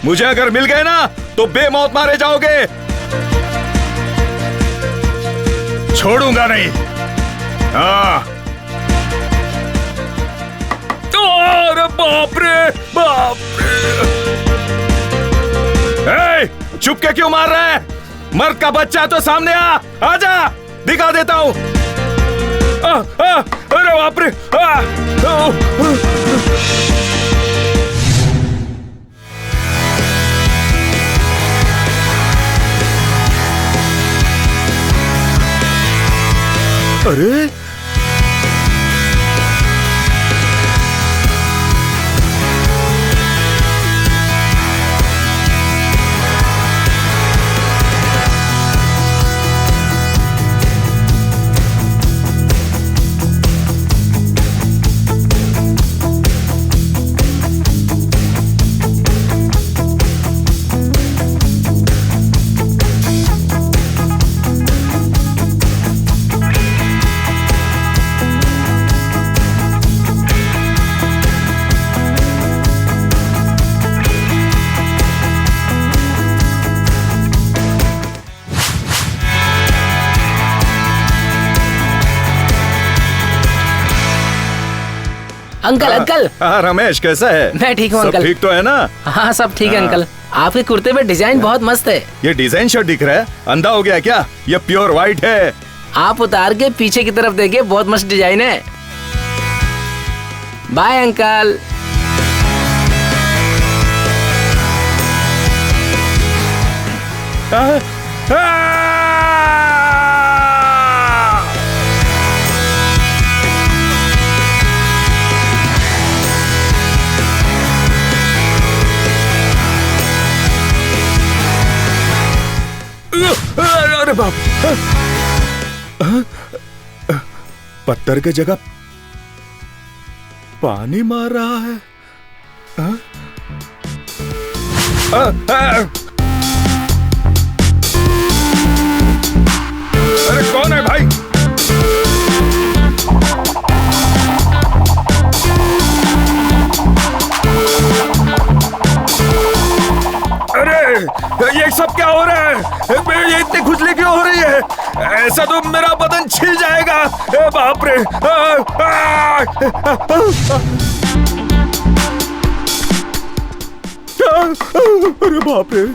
मुझे अगर मिल गए ना तो बेमौत मारे जाओगे, छोड़ूंगा नहीं। हाँ। अरे बाप रे, बाप रे। चुपके क्यों मार रहे हैं? मर्द का बच्चा तो सामने आजा, दिखा देता हूं। अरे बाप रे। अरे अंकल अंकल। हाँ रमेश, कैसा है? मैं ठीक हूँ सब अंकल। ठीक तो है ना? हाँ सब ठीक है हाँ। अंकल। आपके कुर्ते पे डिजाइन बहुत मस्त है। ये डिजाइन शर्ट दिख रहा है, अंधा हो गया क्या? ये प्योर व्हाइट है। आप उतार के पीछे की तरफ देखिए, बहुत मस्त डिजाइन है। Bye uncle. अरे बाप, पत्थर के जगह पानी मार रहा है। अरे कौन है भाई? अरे ये सब क्या हो रहा है? ये इतनी खुजली क्यों हो रही है? ऐसा तो मेरा बदन छिल जाएगा। बाप रे। अरे बाप रे।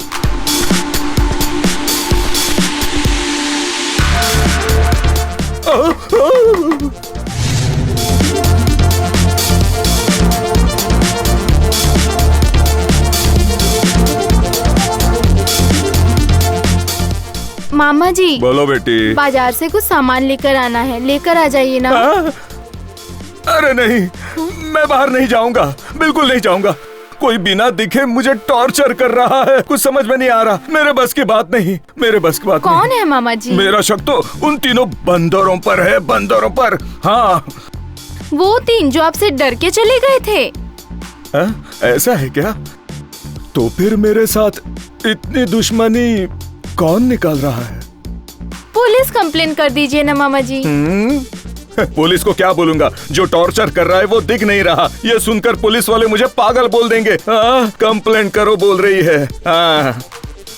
मामा जी, बोलो बेटी। बाजार से कुछ सामान लेकर आना है, लेकर आ जाइए ना। अरे नहीं, मैं बाहर नहीं जाऊंगा, बिल्कुल नहीं जाऊंगा। कोई बिना दिखे मुझे टॉर्चर कर रहा है, कुछ समझ में नहीं आ रहा। मेरे बस की बात नहीं, मेरे बस की बात नहीं। कौन है मामा जी? मेरा शक तो उन तीनों बंदरों पर है, बंदरों पर। हाँ, वो तीन जो आपसे डर के चले गए थे। ऐसा है क्या? तो फिर मेरे साथ इतनी दुश्मनी कौन निकाल रहा है? पुलिस कंप्लेन कर दीजिए ना मामा जी। पुलिस को क्या बोलूंगा? जो टॉर्चर कर रहा है वो दिख नहीं रहा। ये सुनकर पुलिस वाले मुझे पागल बोल देंगे। कंप्लेंट करो बोल रही है।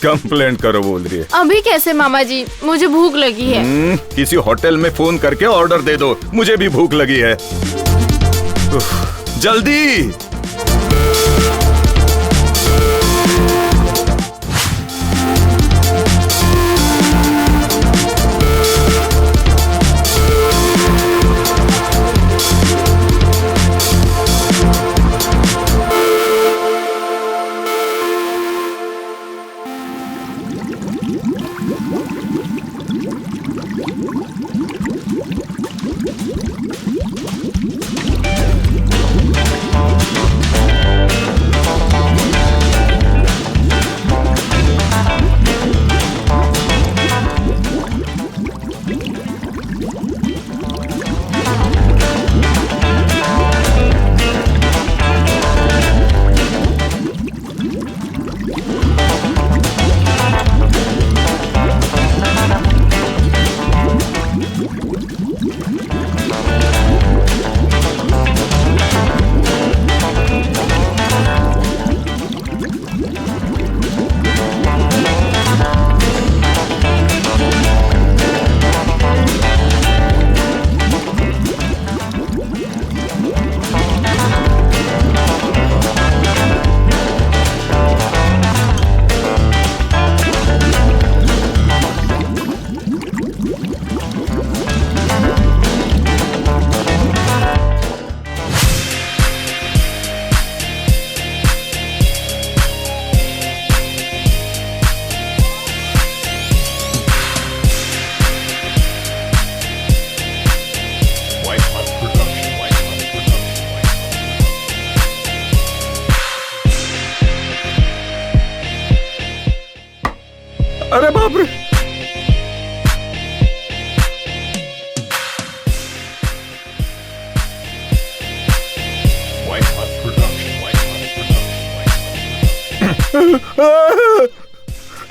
कंप्लेंट करो बोल रही है। अभी कैसे मामा जी? मुझे भूख लगी है। किसी होटल में फोन करके ऑर्डर दे दो, मुझे भी भूख लगी है। जल्दी।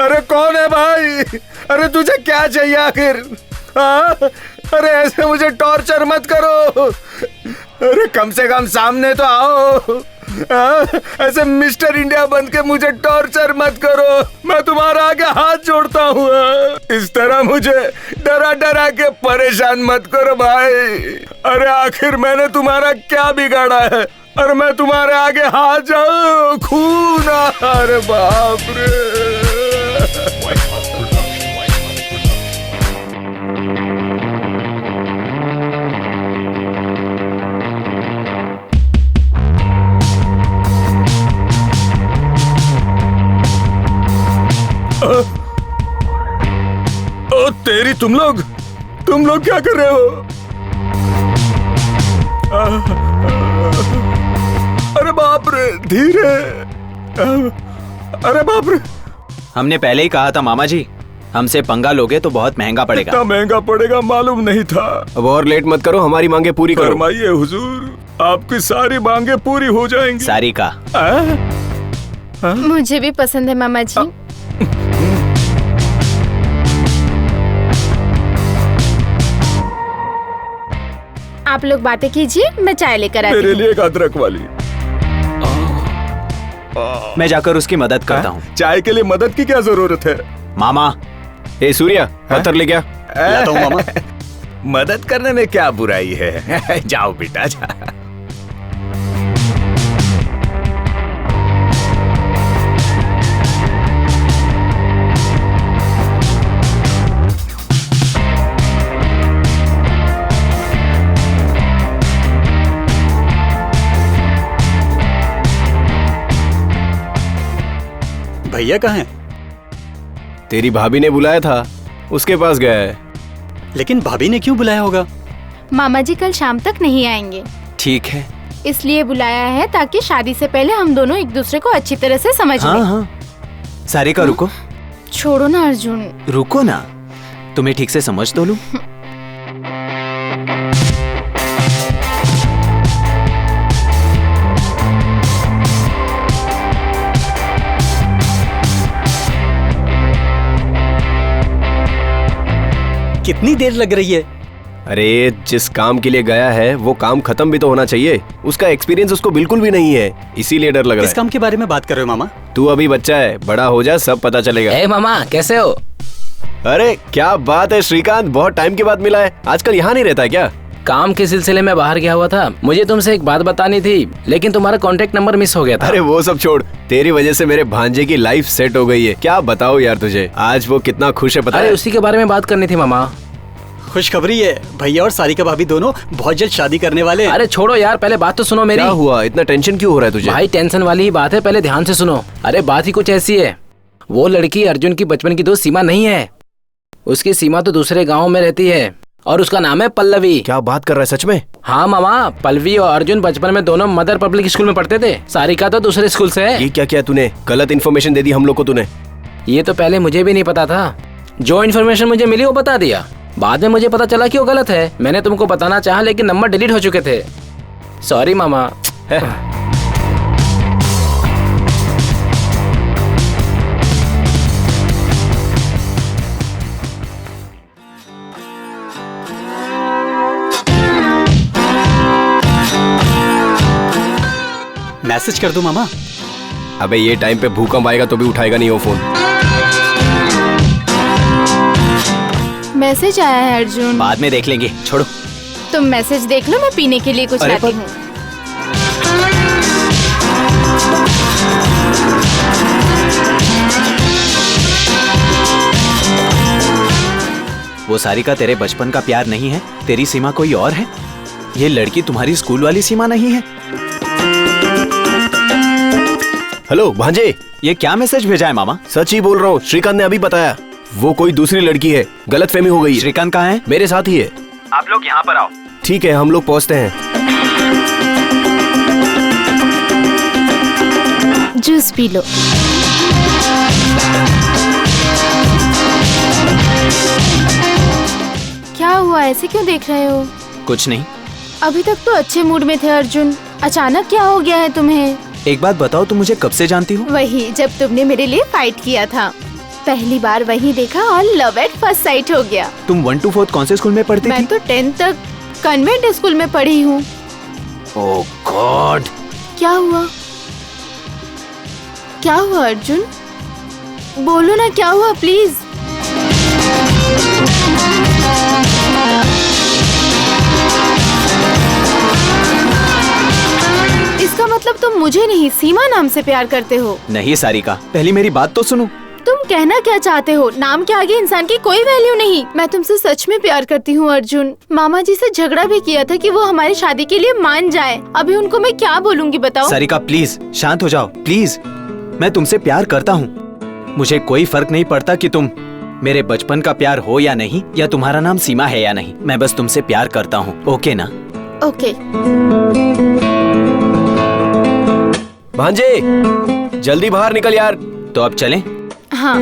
अरे कौन है भाई? अरे तुझे क्या चाहिए आखिर? अरे ऐसे मुझे टॉर्चर मत करो। अरे कम से कम सामने तो आओ। ऐसे मिस्टर इंडिया बन के मुझे टॉर्चर मत करो। मैं तुम्हारा आगे हाथ जोड़ता हूँ। इस तरह मुझे डरा डरा के परेशान मत करो भाई। अरे आखिर मैंने तुम्हारा क्या बिगाड़ा है? अरे मैं तुम्हारे आगे हाथ जाऊं, खून। अरे बाप रे। ओ तेरी, तुम लोग क्या कर रहे हो? अरे बाप रे, धीरे। अरे बाप रे। हमने पहले ही कहा था मामा जी, हमसे पंगा लोगे तो बहुत महंगा पड़ेगा। इतना महंगा पड़ेगा मालूम नहीं था। अब और लेट मत करो, हमारी मांगे पूरी करो। फरमाइए हुजूर, आपकी सारी मांगे पूरी हो जाएंगी। सारी का। मुझे भी पसंद है मामा जी। आप लोग बातें कीजिए, मैं चाय लेकर आती हूँ। मेरे लिए एक अदरक वाली। मैं जाकर उसकी मदद करता हूँ। चाय के लिए मदद की क्या जरूरत है? मामा। ए सूर्या, पत्थर ले क्या? लाता हूँ मामा। मदद करने में क्या बुराई है? जाओ बेटा जा। भैया कहाँ हैं? तेरी भाभी ने बुलाया था, उसके पास गया है। लेकिन भाभी ने क्यों बुलाया होगा? मामा जी कल शाम तक नहीं आएंगे। ठीक है। इसलिए बुलाया है ताकि शादी से पहले हम दोनों एक दूसरे को अच्छी तरह से समझ लें। हाँ। सारिका रुको। छोड़ो ना अर्जुन। रुको ना, तुम्हें ठीक से समझ तो लूं। कितनी देर लग रही है? अरे जिस काम के लिए गया है वो काम खत्म भी तो होना चाहिए। उसका एक्सपीरियंस उसको बिल्कुल भी नहीं है, इसीलिए डर लग रहा है। किस काम के बारे में बात कर रहे हो मामा? तू अभी बच्चा है, बड़ा हो जा सब पता चलेगा। ए मामा, कैसे हो? अरे क्या बात है श्रीकांत, बहुत टाइम के बाद मिला है। आजकल यहाँ नहीं रहता है क्या? काम के सिलसिले में बाहर गया हुआ था। मुझे तुमसे एक बात बतानी थी, लेकिन तुम्हारा कॉन्टेक्ट नंबर मिस हो गया था। अरे वो सब छोड़, तेरी वजह से मेरे भांजे की लाइफ सेट हो गई है। क्या बताओ यार तुझे, आज वो कितना खुश है पता है? अरे उसी के बारे में बात करनी थी मामा। खुशखबरी है, भैया और सारिका भाभी दोनों बहुत जल्द शादी करने वाले हैं। अरे छोड़ो यार, पहले बात तो सुनो मेरी। क्या हुआ, इतना टेंशन क्यों हो रहा है तुझे? भाई टेंशन वाली ही बात है, पहले ध्यान से सुनो। अरे बात ही कुछ ऐसी है, वो लड़की अर्जुन की बचपन की दोस्त सीमा नहीं है। उसकी सीमा तो दूसरे गाँव में रहती है और उसका नाम है पल्लवी। क्या बात कर रहा है, सच में? हाँ मामा, पल्लवी और अर्जुन बचपन में दोनों मदर पब्लिक स्कूल में पढ़ते थे। सारिका तो दूसरे स्कूल से है। ये क्या किया तूने, गलत इन्फॉर्मेशन दे दी हम लोग को तूने। ये तो पहले मुझे भी नहीं पता था, जो इन्फॉर्मेशन मुझे मिली वो बता दिया। बाद में मुझे पता चला कि वो गलत है। मैंने तुमको बताना चाहा लेकिन नंबर डिलीट हो चुके थे। सॉरी मामा। मैसेज कर दो मामा। अबे ये टाइम पे भूकंप आएगा तो भी उठाएगा नहीं वो फोन। मैसेज आया है अर्जुन। बाद में देख लेंगे, छोड़ो। तुम मैसेज देख लो, मैं पीने के लिए कुछ अरे लाती हूँ। वो सारिका तेरे बचपन का प्यार नहीं है, तेरी सीमा कोई और है। ये लड़की तुम्हारी स्कूल वाली सीमा नहीं है। हेलो भांजे, ये क्या मैसेज भेजा है मामा? सच ही बोल रहा हूँ, श्रीकांत ने अभी बताया। वो कोई दूसरी लड़की है, गलतफहमी हो गई है। श्रीकांत कहाँ है? मेरे साथ ही है। आप लोग यहाँ पर आओ। ठीक है, हम लोग पहुँचते हैं। Juice P low. क्या हुआ, ऐसे क्यों देख रहे हो? कुछ नहीं। अभी तक तो अच्छे मूड में थे अर्जुन, अचानक क्या हो गया है तुम्हें? एक बात बताओ, तुम मुझे कब से जानती हो? वही जब तुमने मेरे लिए फाइट किया था, पहली बार वही देखा और लव एट फर्स्ट साइट हो गया। तुम 1 to 4 कौन से स्कूल में पढ़ती मैं थी? तो 10th तक कन्वेंट स्कूल में पढ़ी हूँ। ओह गॉड! क्या हुआ? क्या हुआ अर्जुन? बोलो ना, क्या हुआ प्लीज। इसका मतलब तुम मुझे नहीं, सीमा नाम से प्यार करते हो? नहीं सारिका, पहले मेरी बात तो सुनो। तुम कहना क्या चाहते हो? नाम के आगे इंसान की कोई वैल्यू नहीं। मैं तुमसे सच में प्यार करती हूँ अर्जुन। मामा जी से झगड़ा भी किया था कि वो हमारी शादी के लिए मान जाए। अभी उनको मैं क्या बोलूँगी बताओ? सारिका प्लीज शांत हो जाओ प्लीज। मैं तुमसे प्यार करता हूँ। मुझे कोई फर्क नहीं पड़ता कि तुम मेरे बचपन का प्यार हो या नहीं, या तुम्हारा नाम सीमा है या नहीं। मैं बस तुमसे प्यार करता हूँ, ओके ना? ओके। भांजे, जल्दी बाहर निकल यार। तो अब चलें? हाँ।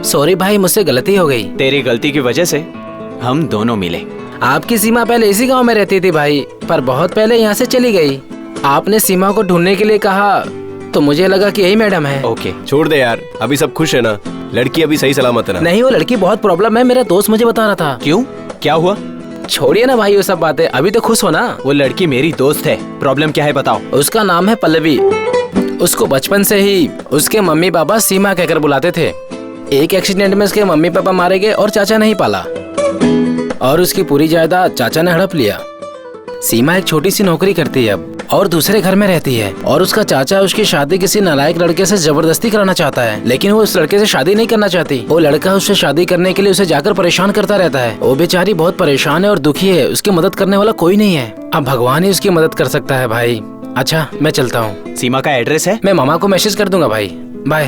सॉरी भाई, मुझसे गलती हो गई। तेरी गलती की वजह से हम दोनों मिले। आपकी सीमा पहले इसी गांव में रहती थी भाई, पर बहुत पहले यहाँ से चली गई। आपने सीमा को ढूंढने के लिए कहा तो मुझे लगा कि यही मैडम है। ओके छोड़ दे यार, अभी सब खुश है ना? लड़की अभी सही सलामत है ना? नहीं, वो लड़की बहुत प्रॉब्लम है, मेरा दोस्त मुझे बता रहा था। क्यों, क्या हुआ? छोड़िए ना भाई वो सब बातें, अभी तो खुश हो ना। वो लड़की मेरी दोस्त है, प्रॉब्लम क्या है बताओ? उसका नाम है पल्लवी। उसको बचपन से ही उसके मम्मी पापा सीमा कहकर बुलाते थे। एक एक्सीडेंट में उसके मम्मी पापा मारे गए और चाचा नहीं पाला, और उसकी पूरी जायदाद चाचा ने हड़प लिया। सीमा एक छोटी सी नौकरी करती है अब, और दूसरे घर में रहती है। और उसका चाचा उसकी शादी किसी नालायक लड़के से जबरदस्ती कराना चाहता है, लेकिन वो उस लड़के से शादी नहीं करना चाहती। वो लड़का उससे शादी करने के लिए उसे जाकर परेशान करता रहता है। वो बेचारी बहुत परेशान है और दुखी है, उसकी मदद करने वाला कोई नहीं है। अब भगवान ही उसकी मदद कर सकता है भाई। अच्छा मैं चलता हूँ। सीमा का एड्रेस है? मैं मामा को मैसेज कर दूंगा भाई, बाय।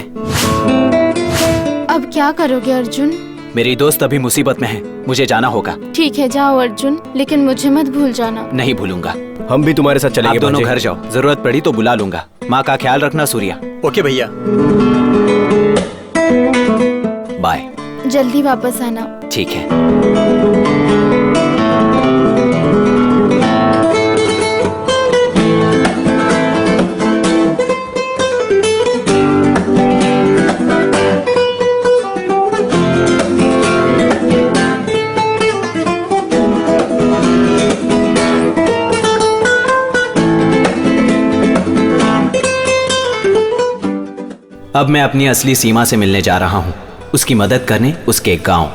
अब क्या करोगे अर्जुन? मेरी दोस्त अभी मुसीबत में है, मुझे जाना होगा। ठीक है जाओ अर्जुन, लेकिन मुझे मत भूल जाना। नहीं भूलूंगा। हम भी तुम्हारे साथ चलेंगे। आप दोनों भांजे। घर जाओ, जरूरत पड़ी तो बुला लूंगा। माँ का ख्याल रखना सूर्या। ओके भैया। बाय। जल्दी वापस आना। ठीक है। अब मैं अपनी असली सीमा से मिलने जा रहा हूँ, उसकी मदद करने उसके गांव।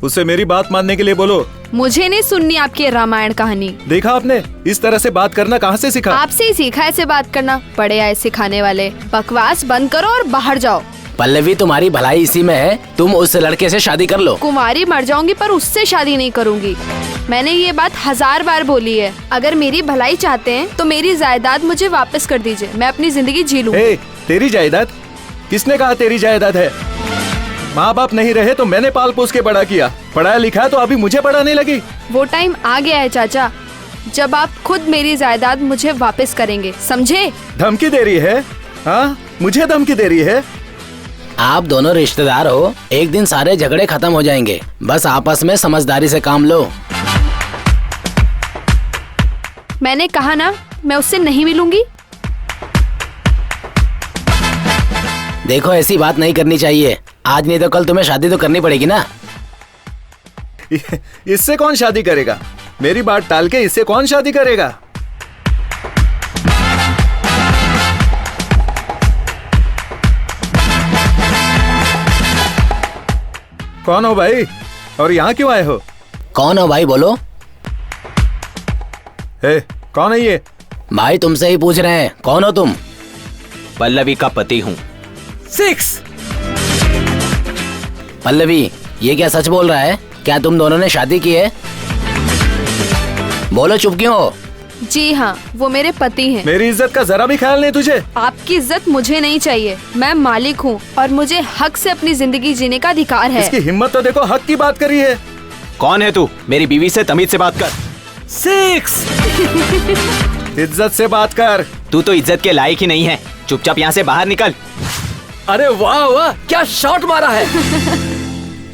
उससे मेरी बात मानने के लिए बोलो। मुझे नहीं सुननी आपकी रामायण कहानी। देखा आपने, इस तरह से बात करना कहाँ से सीखा? आपसे ही सीखा ऐसे बात करना। पढ़े आए सिखाने वाले। बकवास बंद करो और बाहर जाओ। पल्लवी तुम्हारी भलाई इसी में है, तुम उस लड़के से शादी कर लो। कुंवारी मर जाऊंगी पर उससे शादी नहीं करूंगी। मैंने ये बात 1000 बार बोली है। अगर मेरी भलाई चाहते हैं तो मेरी जायदाद मुझे वापस कर दीजिए, मैं अपनी जिंदगी जी लूंगी। ए, तेरी जायदाद? किसने कहा तेरी जायदाद है? माँ बाप नहीं रहे तो मैंने पाल पोस के बड़ा किया, पढ़ाया लिखा तो अभी मुझे पढ़ाने लगी। वो टाइम आ गया है चाचा, जब आप खुद मेरी जायदाद मुझे वापस करेंगे, समझे? धमकी दे रही है? हाँ, मुझे धमकी दे रही है? आप दोनों रिश्तेदार हो, एक दिन सारे झगड़े खत्म हो जाएंगे। बस आपस में समझदारी से काम लो। मैंने कहा ना, मैं उससे नहीं मिलूंगी। देखो ऐसी बात नहीं करनी चाहिए, आज नहीं तो कल तुम्हें शादी तो करनी पड़ेगी ना। इससे कौन शादी करेगा? मेरी बात टाल के इससे कौन शादी करेगा? कौन हो भाई, और यहाँ क्यों आए हो? कौन हो भाई बोलो। कौन है ये? भाई तुमसे ही पूछ रहे हैं, कौन हो तुम? पल्लवी का पति हूँ। 6 पल्लवी ये क्या सच बोल रहा है? क्या तुम दोनों ने शादी की है? बोलो चुप क्यों हो? जी हाँ, वो मेरे पति हैं। मेरी इज्जत का जरा भी ख्याल नहीं तुझे? आपकी इज्जत मुझे नहीं चाहिए, मैं मालिक हूँ और मुझे हक से अपनी जिंदगी जीने का अधिकार है। इसकी हिम्मत तो देखो, हक की बात करी है। कौन है तू? मेरी बीवी से तमीज से बात कर। 6 इज्जत से बात कर। तू तो इज्जत के लायक ही नहीं है, चुपचाप यहाँ से बाहर निकल। अरे वाह वाह, क्या शॉट मारा है।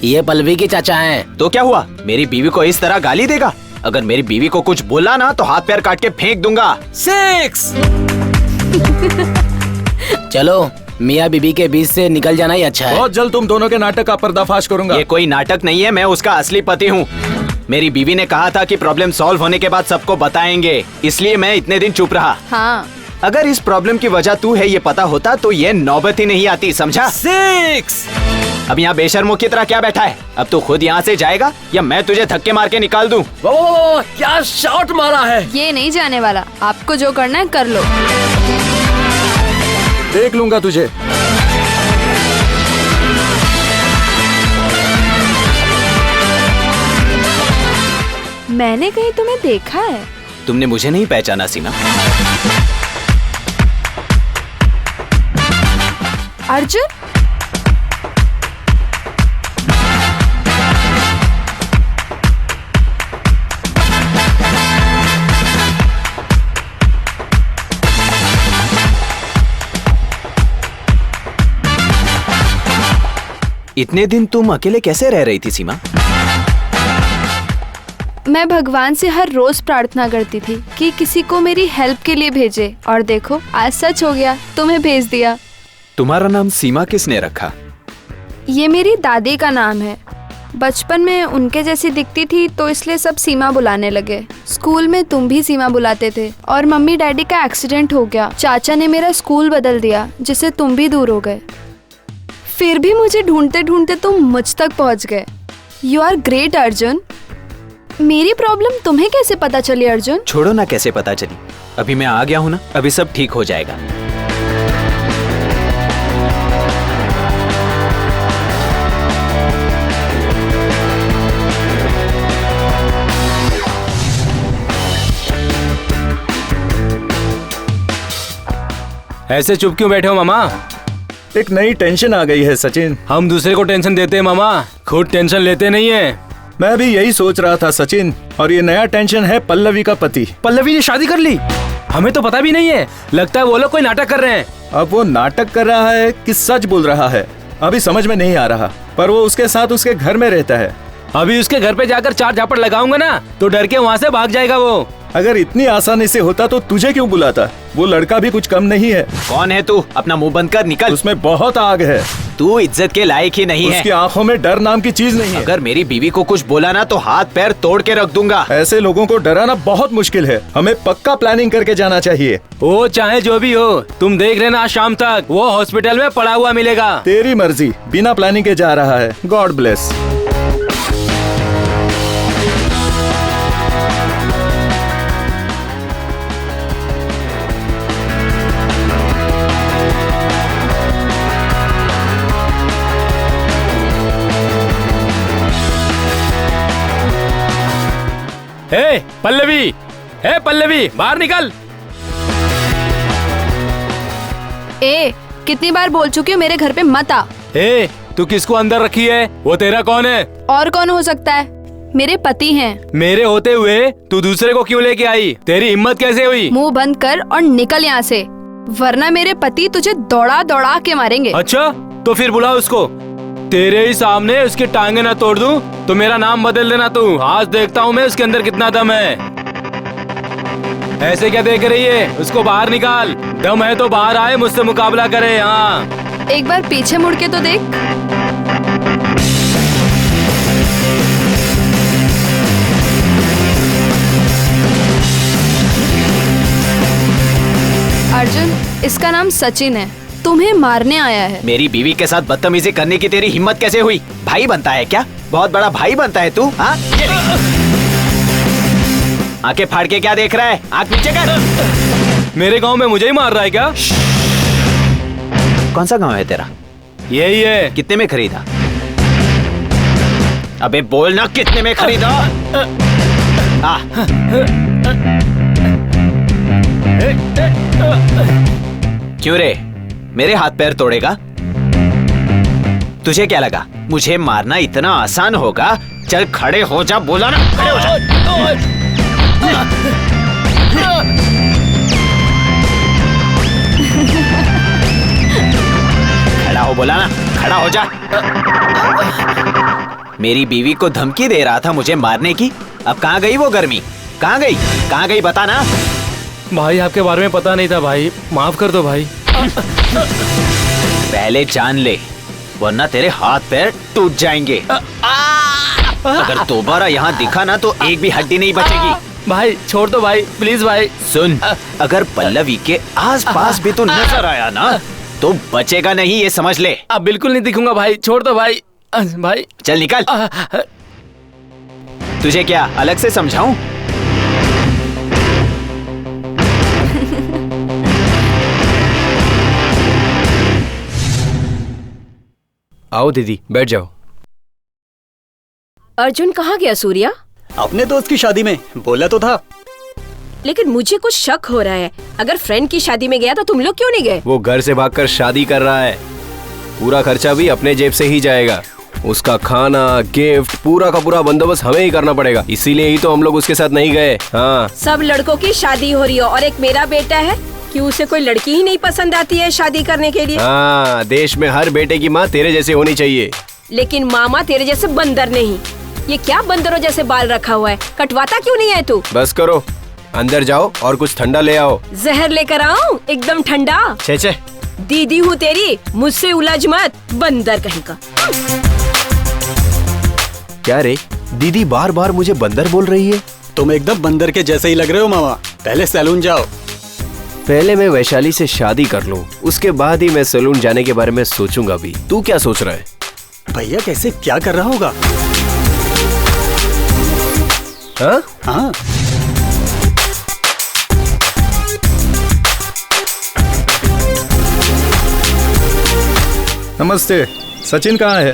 ये पल्लवी के चाचा हैं। तो क्या हुआ, मेरी बीवी को इस तरह गाली देगा? अगर मेरी बीवी को कुछ बोला ना तो हाथ पैर काट के फेंक दूंगा। 6। चलो मियाँ बीबी के बीच से निकल जाना ही अच्छा है। बहुत जल्द तुम दोनों के नाटक का पर्दाफाश करूंगा। ये कोई नाटक नहीं है, मैं उसका असली पति हूँ। मेरी बीवी ने कहा था कि प्रॉब्लम सॉल्व होने के बाद सबको बताएंगे, इसलिए मैं इतने दिन चुप रहा। हाँ। अगर इस प्रॉब्लम की वजह तू है ये पता होता तो ये नौबत ही नहीं आती, समझा? 6। अब यहाँ बेशर्मों की तरह क्या बैठा है? अब तू खुद यहाँ से जाएगा या मैं तुझे धक्के मार के निकाल दूं? वाह, क्या शॉट मारा है। ये नहीं जाने वाला, आपको जो करना है कर लो। देख लूंगा तुझे। मैंने कहीं तुम्हें देखा है। तुमने मुझे नहीं पहचाना सीमा? अर्जुन, इतने दिन तुम अकेले कैसे रह रही थी सीमा? मैं भगवान से हर रोज प्रार्थना करती थी कि किसी को मेरी हेल्प के लिए भेजे, और देखो आज सच हो गया, तुम्हें भेज दिया। तुम्हारा नाम सीमा किसने रखा? ये मेरी दादी का नाम है। बचपन में उनके जैसी दिखती थी तो इसलिए सब सीमा बुलाने लगे। स्कूल में तुम भी सीमा बुलाते थे, और मम्मी डैडी का एक्सीडेंट हो गया। चाचा ने मेरा स्कूल बदल दिया, जिससे तुम भी दूर हो गए। फिर भी मुझे ढूंढते ढूंढते तुम मुझ तक पहुंच गए। You are great Arjun. मेरी प्रॉब्लम तुम्हें कैसे पता चली अर्जुन? छोड़ो ना, कैसे पता चली? अभी मैं आ गया हूँ ना, अभी सब ठीक हो जाएगा। ऐसे चुप क्यों बैठे हो मामा? एक नई टेंशन आ गई है सचिन। हम दूसरे को टेंशन देते हैं मामा, खुद टेंशन लेते नहीं है। मैं भी यही सोच रहा था सचिन, और ये नया टेंशन है पल्लवी का पति। पल्लवी ने शादी कर ली? हमें तो पता भी नहीं है। लगता है वो लोग कोई नाटक कर रहे हैं। अब वो नाटक कर रहा है कि सच बोल रहा है अभी समझ में नहीं आ रहा, पर वो उसके साथ उसके घर में रहता है। अभी उसके घर पे जाकर 4 झापड़ लगाऊंगा ना तो डर के वहाँ से भाग जाएगा वो। अगर इतनी आसानी से होता तो तुझे क्यों बुलाता? वो लड़का भी कुछ कम नहीं है। कौन है तू? अपना मुंह बंद कर, निकल। उसमें बहुत आग है। तू इज्जत के लायक ही नहीं है। उसकी आंखों में डर नाम की चीज नहीं है। अगर मेरी बीवी को कुछ बोला ना तो हाथ पैर तोड़ के रख दूंगा। ऐसे लोगों को डराना बहुत मुश्किल है। हमें पक्का प्लानिंग करके जाना चाहिए। वो चाहे जो भी हो, तुम देख लेना आज शाम तक वो हॉस्पिटल में पड़ा हुआ मिलेगा। तेरी मर्जी, बिना प्लानिंग के जा रहा है। God bless. Hey Pallavi, hey Pallavi, बाहर निकल। ए, कितनी बार बोल चुकी हूँ मेरे घर पे मत आ। हे, तू किसको अंदर रखी है? वो तेरा कौन है? और कौन हो सकता है? मेरे पति हैं। मेरे होते हुए तू दूसरे को क्यों लेके आई? तेरी हिम्मत कैसे हुई? मुंह बंद कर और निकल यहाँ से, वरना मेरे पति तुझे दौड़ा दौड़ा के मारेंगे। अच्छा, तो फिर बुला उसको। तेरे ही सामने उसकी टांगे ना तोड़ दूं तो मेरा नाम बदल देना तू। आज देखता हूँ मैं उसके अंदर कितना दम है। ऐसे क्या देख रही है? उसको बाहर निकाल। दम है तो बाहर आए, मुझसे मुकाबला करे। हाँ, एक बार पीछे मुड़ के तो देख। अर्जुन, इसका नाम सचिन है, तुम्हें मारने आया है। मेरी बीवी के साथ बदतमीजी करने की तेरी हिम्मत कैसे हुई? भाई बनता है क्या? बहुत बड़ा भाई बनता है तू? हाँ, आंखें फाड़ के क्या देख रहा है? आंख नीचे कर। मेरे गांव में मुझे ही मार रहा है क्या? कौन सा गांव है तेरा? यही है। कितने में खरीदा? अबे बोल ना, कितने में खरीदा? क्यों रे, मेरे हाथ पैर तोड़ेगा? तुझे क्या लगा मुझे मारना इतना आसान होगा? चल खड़े हो जा, बोला ना, खड़े हो जा। खड़ा हो, सीधा हो जा। मेरी बीवी को धमकी दे रहा था मुझे मारने की। अब कहाँ गई वो गर्मी? कहाँ गई? कहाँ गई बता ना। भाई आपके बारे में पता नहीं था भाई, माफ कर दो भाई। पहले जान ले वरना तेरे हाथ पैर टूट जाएंगे। अगर दोबारा यहाँ दिखा ना तो एक भी हड्डी नहीं बचेगी। भाई छोड़ दो भाई, प्लीज भाई। सुन, अगर पल्लवी के आसपास भी तो नजर आया ना तो बचेगा नहीं, ये समझ ले। अब बिल्कुल नहीं दिखूंगा भाई, छोड़ दो भाई। भाई चल निकल। तुझे क्या अलग से समझाऊं? आओ दीदी बैठ जाओ। अर्जुन कहाँ गया सूर्या? अपने दोस्त की शादी में, बोला तो था। लेकिन मुझे कुछ शक हो रहा है। अगर फ्रेंड की शादी में गया तो तुम लोग क्यों नहीं गए? वो घर से भागकर शादी कर रहा है, पूरा खर्चा भी अपने जेब से ही जाएगा। उसका खाना, गिफ्ट, पूरा का पूरा बंदोबस्त हमें ही करना पड़ेगा, इसीलिए ही तो हम लोग उसके साथ नहीं गए। हाँ, सब लड़कों की शादी हो रही है और एक मेरा बेटा है कि उसे कोई लड़की ही नहीं पसंद आती है शादी करने के लिए। हाँ, देश में हर बेटे की माँ तेरे जैसे होनी चाहिए। लेकिन मामा तेरे जैसे बंदर नहीं। ये क्या बंदरों जैसे बाल रखा हुआ है? कटवाता क्यों नहीं है तू? बस करो, अंदर जाओ और कुछ ठंडा ले आओ। जहर लेकर आऊं? एकदम ठंडा। छे छे, दीदी हूँ तेरी, मुझसे उलझ मत, बंदर कहीं का। क्या रे, दीदी बार बार मुझे बंदर बोल रही है? तुम एकदम बंदर के जैसे ही लग रहे हो मामा। पहले सैलून जाओ। पहले मैं वैशाली से शादी कर लूं, उसके बाद ही मैं सैलून जाने के बारे में सोचूंगा भी। तू क्या सोच रहा है? भैया कैसे क्या कर रहा होगा? हाँ? हाँ, नमस्ते। सचिन कहाँ है?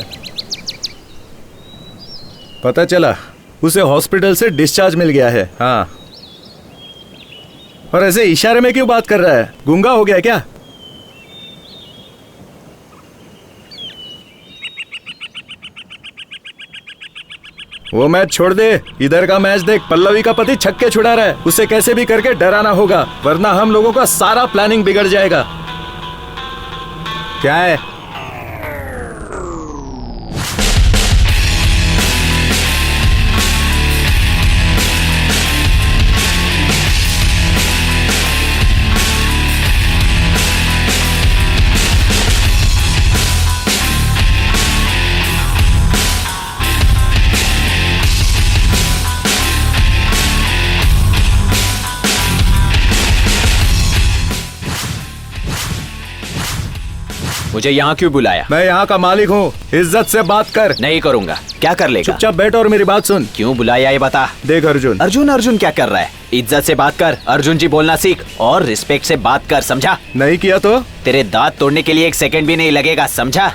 पता चला उसे हॉस्पिटल से डिस्चार्ज मिल गया है। हाँ, और ऐसे इशारे में क्यों बात कर रहा है? गूंगा हो गया क्या? वो मैच छोड़ दे, इधर का मैच देख। पल्लवी का पति छक्के छुड़ा रहा है, उसे कैसे भी करके डराना होगा, वरना हम लोगों का सारा प्लानिंग बिगड़ जाएगा। क्या है? मुझे यहाँ क्यों बुलाया? मैं यहाँ का मालिक हूँ, इज्जत से बात कर। नहीं करूँगा। क्या कर लेगा? चुपचाप बैठ और मेरी बात सुन। क्यों बुलाया ये बता। देख अर्जुन, अर्जुन क्या कर रहा है? इज्जत से बात कर, अर्जुन जी बोलना सीख और रिस्पेक्ट से बात कर, समझा? नहीं किया तो तेरे दांत तोड़ने के लिए 1 सेकंड भी नहीं लगेगा, समझा?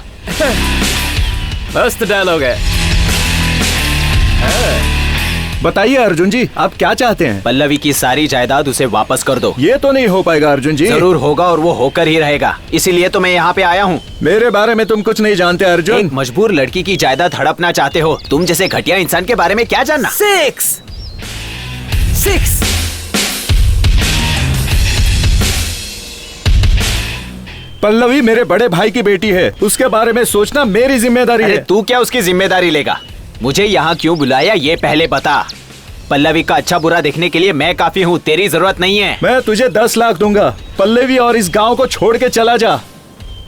मस्त डायलॉग है। बताइए अर्जुन जी, आप क्या चाहते हैं? पल्लवी की सारी जायदाद उसे वापस कर दो। ये तो नहीं हो पाएगा अर्जुन जी। जरूर होगा और वो होकर ही रहेगा, इसीलिए तो मैं यहाँ पे आया हूँ। मेरे बारे में तुम कुछ नहीं जानते अर्जुन। एक मजबूर लड़की की जायदाद हड़पना चाहते हो? तुम जैसे घटिया इंसान के बारे में क्या जानना? 6 पल्लवी मेरे बड़े भाई की बेटी है, उसके बारे में सोचना मेरी जिम्मेदारी अरे है। तू क्या उसकी जिम्मेदारी लेगा? मुझे यहाँ क्यों बुलाया ये पहले बता। पल्लवी का अच्छा बुरा देखने के लिए मैं काफी हूँ, तेरी जरूरत नहीं है। मैं तुझे 10 लाख दूंगा, पल्लवी और इस गांव को छोड़ के चला जा,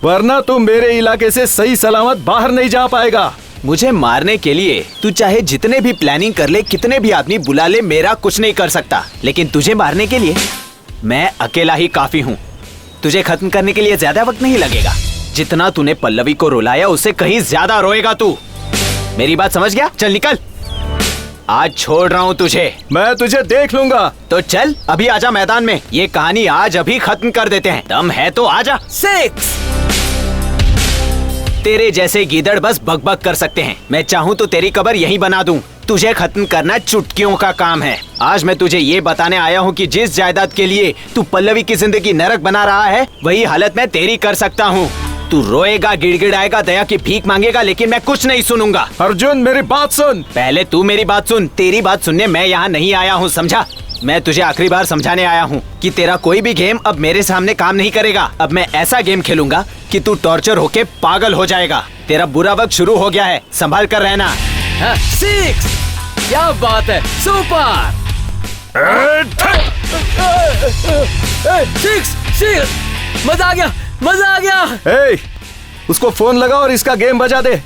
वरना तू मेरे इलाके से सही सलामत बाहर नहीं जा पाएगा। मुझे मारने के लिए तू चाहे जितने भी प्लानिंग कर ले, कितने भी आदमी बुला ले, मेरा कुछ नहीं कर सकता। लेकिन तुझे मारने के लिए मैं अकेला ही काफी हूँ। तुझे खत्म करने के लिए ज्यादा वक्त नहीं लगेगा। जितना तूने पल्लवी को रुलाया उससे कहीं ज्यादा रोएगा तू। मेरी बात समझ गया? चल निकल, आज छोड़ रहा हूँ तुझे। मैं तुझे देख लूंगा। तो चल अभी आजा मैदान में, ये कहानी आज अभी खत्म कर देते हैं। दम है तो आजा। 6 तेरे जैसे गीदड़ बस बकबक कर सकते हैं। मैं चाहूँ तो तेरी कब्र यहीं बना दूं। तुझे खत्म करना चुटकियों का काम है। आज मैं तुझे ये बताने आया हूँ कि जिस जायदाद के लिए तू पल्लवी की जिंदगी नरक बना रहा है, वही हालत मैं तेरी कर सकता हूँ। तू रोएगा, गिड़गिड़ाएगा, दया की भीख मांगेगा, लेकिन मैं कुछ नहीं सुनूंगा। अर्जुन मेरी बात सुन। पहले तू मेरी बात सुन। तेरी बात सुनने मैं यहाँ नहीं आया हूँ, समझा? मैं तुझे आखिरी बार समझाने आया हूँ कि तेरा कोई भी गेम अब मेरे सामने काम नहीं करेगा। अब मैं ऐसा गेम खेलूंगा कि तू टॉर्चर होके पागल हो जाएगा। तेरा बुरा वक्त शुरू हो गया है, संभाल कर रहना। 6 क्या बात है, सुपर। 6 मजा आ गया, मजा आ गया। ए, उसको फोन लगा और इसका गेम बजा दे।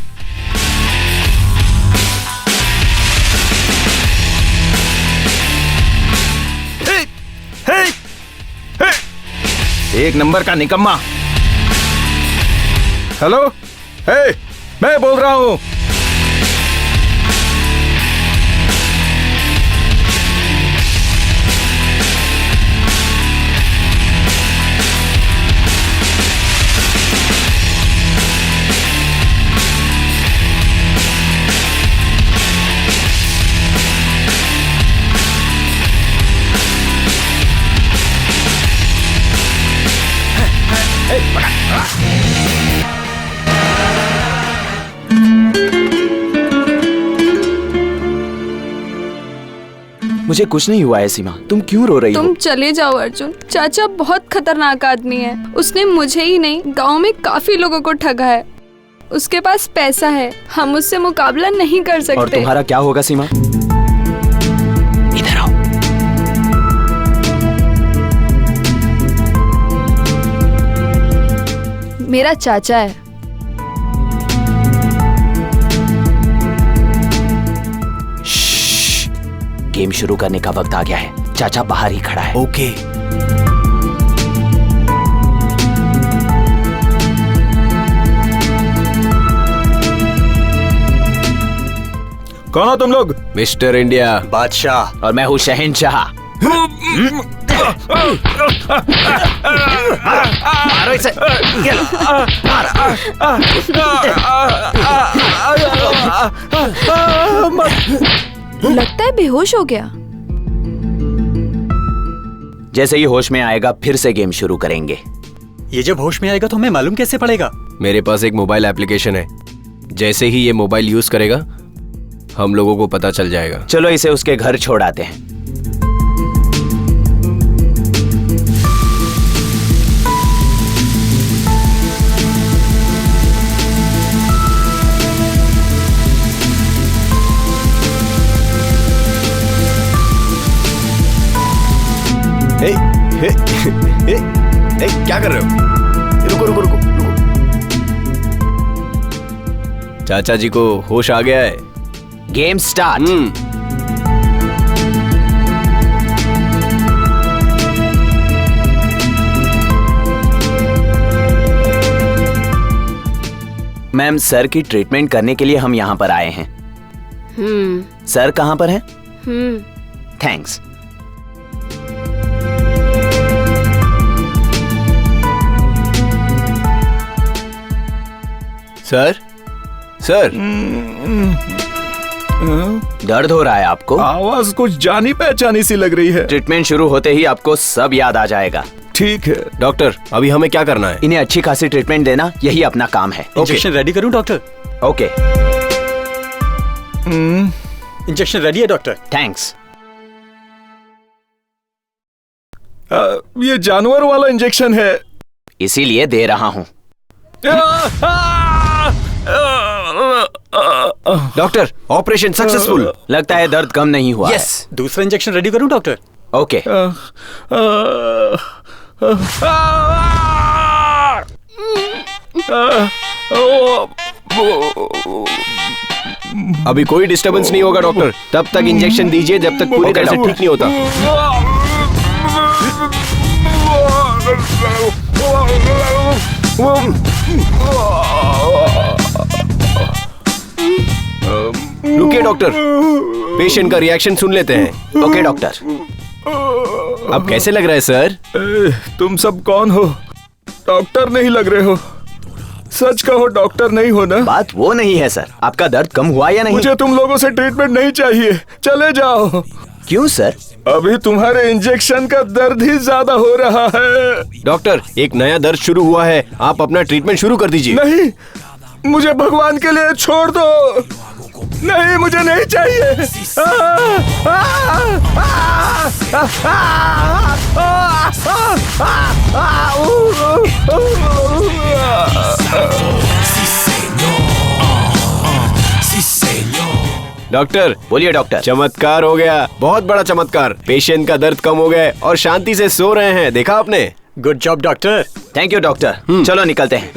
हे, एक नंबर का निकम्मा। हेलो, हे, मैं बोल रहा हूं। मुझे कुछ नहीं हुआ है सीमा, तुम क्यों रो रही हो? तुम चले जाओ अर्जुन। चाचा बहुत खतरनाक आदमी है। उसने मुझे ही नहीं, गांव में काफी लोगों को ठगा है। उसके पास पैसा है, हम उससे मुकाबला नहीं कर सकते। और तुम्हारा क्या होगा सीमा? इधर आओ। मेरा चाचा है। गेम शुरू करने का वक्त आ गया है। चाचा बाहर ही खड़ा है। ओके। कौन हो तुम लोग? मिस्टर इंडिया, बादशाह। और मैं हूँ शहनशाह। मारो इसे। लगता है बेहोश हो गया। जैसे ही होश में आएगा फिर से गेम शुरू करेंगे। ये जब होश में आएगा तो हमें मालूम कैसे पड़ेगा? मेरे पास एक मोबाइल एप्लीकेशन है। जैसे ही ये मोबाइल यूज करेगा हम लोगों को पता चल जाएगा। चलो इसे उसके घर छोड़ आते हैं। क्या कर रहे हो? रुको रुको रुको रुको। चाचा जी को होश आ गया है। Game start. मैम, सर की ट्रीटमेंट करने के लिए हम यहाँ पर आए हैं। सर कहाँ पर हैं? थैंक्स। सर, सर, दर्द हो रहा है आपको? आवाज कुछ जानी पहचानी सी लग रही है। ट्रीटमेंट शुरू होते ही आपको सब याद आ जाएगा। ठीक है डॉक्टर, अभी हमें क्या करना है? इन्हें अच्छी खासी ट्रीटमेंट देना, यही अपना काम है। इंजेक्शन रेडी करूं डॉक्टर? ओके। इंजेक्शन रेडी है डॉक्टर। थैंक्स। ये जानवर वाला इंजेक्शन है, इसीलिए दे रहा हूँ। Doctor, operation successful. लगता है दर्द कम नहीं हुआ। यस। दूसरा इंजेक्शन रेडी करूं डॉक्टर? ओके। अभी कोई डिस्टरबेंस नहीं होगा डॉक्टर। तब तक इंजेक्शन दीजिए जब तक पूरी तरह से ठीक नहीं होता। रुकिए डॉक्टर, पेशेंट का रिएक्शन सुन लेते हैं। Okay doctor. अब कैसे लग रहा है सर? तुम सब कौन हो? डॉक्टर नहीं लग रहे हो। सच कहो, डॉक्टर नहीं हो ना? बात वो नहीं है सर, आपका दर्द कम हुआ या नहीं? मुझे तुम लोगों से ट्रीटमेंट नहीं चाहिए, चले जाओ। क्यों सर? अभी तुम्हारे इंजेक्शन का दर्द ही ज्यादा हो रहा है। डॉक्टर, एक नया दर्द शुरू हुआ है, आप अपना ट्रीटमेंट शुरू कर दीजिए। नहीं, मुझे भगवान के लिए छोड़ दो। नहीं, मुझे नहीं चाहिए। डॉक्टर बोलिए डॉक्टर। चमत्कार हो गया, बहुत बड़ा चमत्कार। पेशेंट का दर्द कम हो गया और शांति से सो रहे हैं, देखा आपने? Good job doctor. Thank you doctor. चलो निकलते हैं।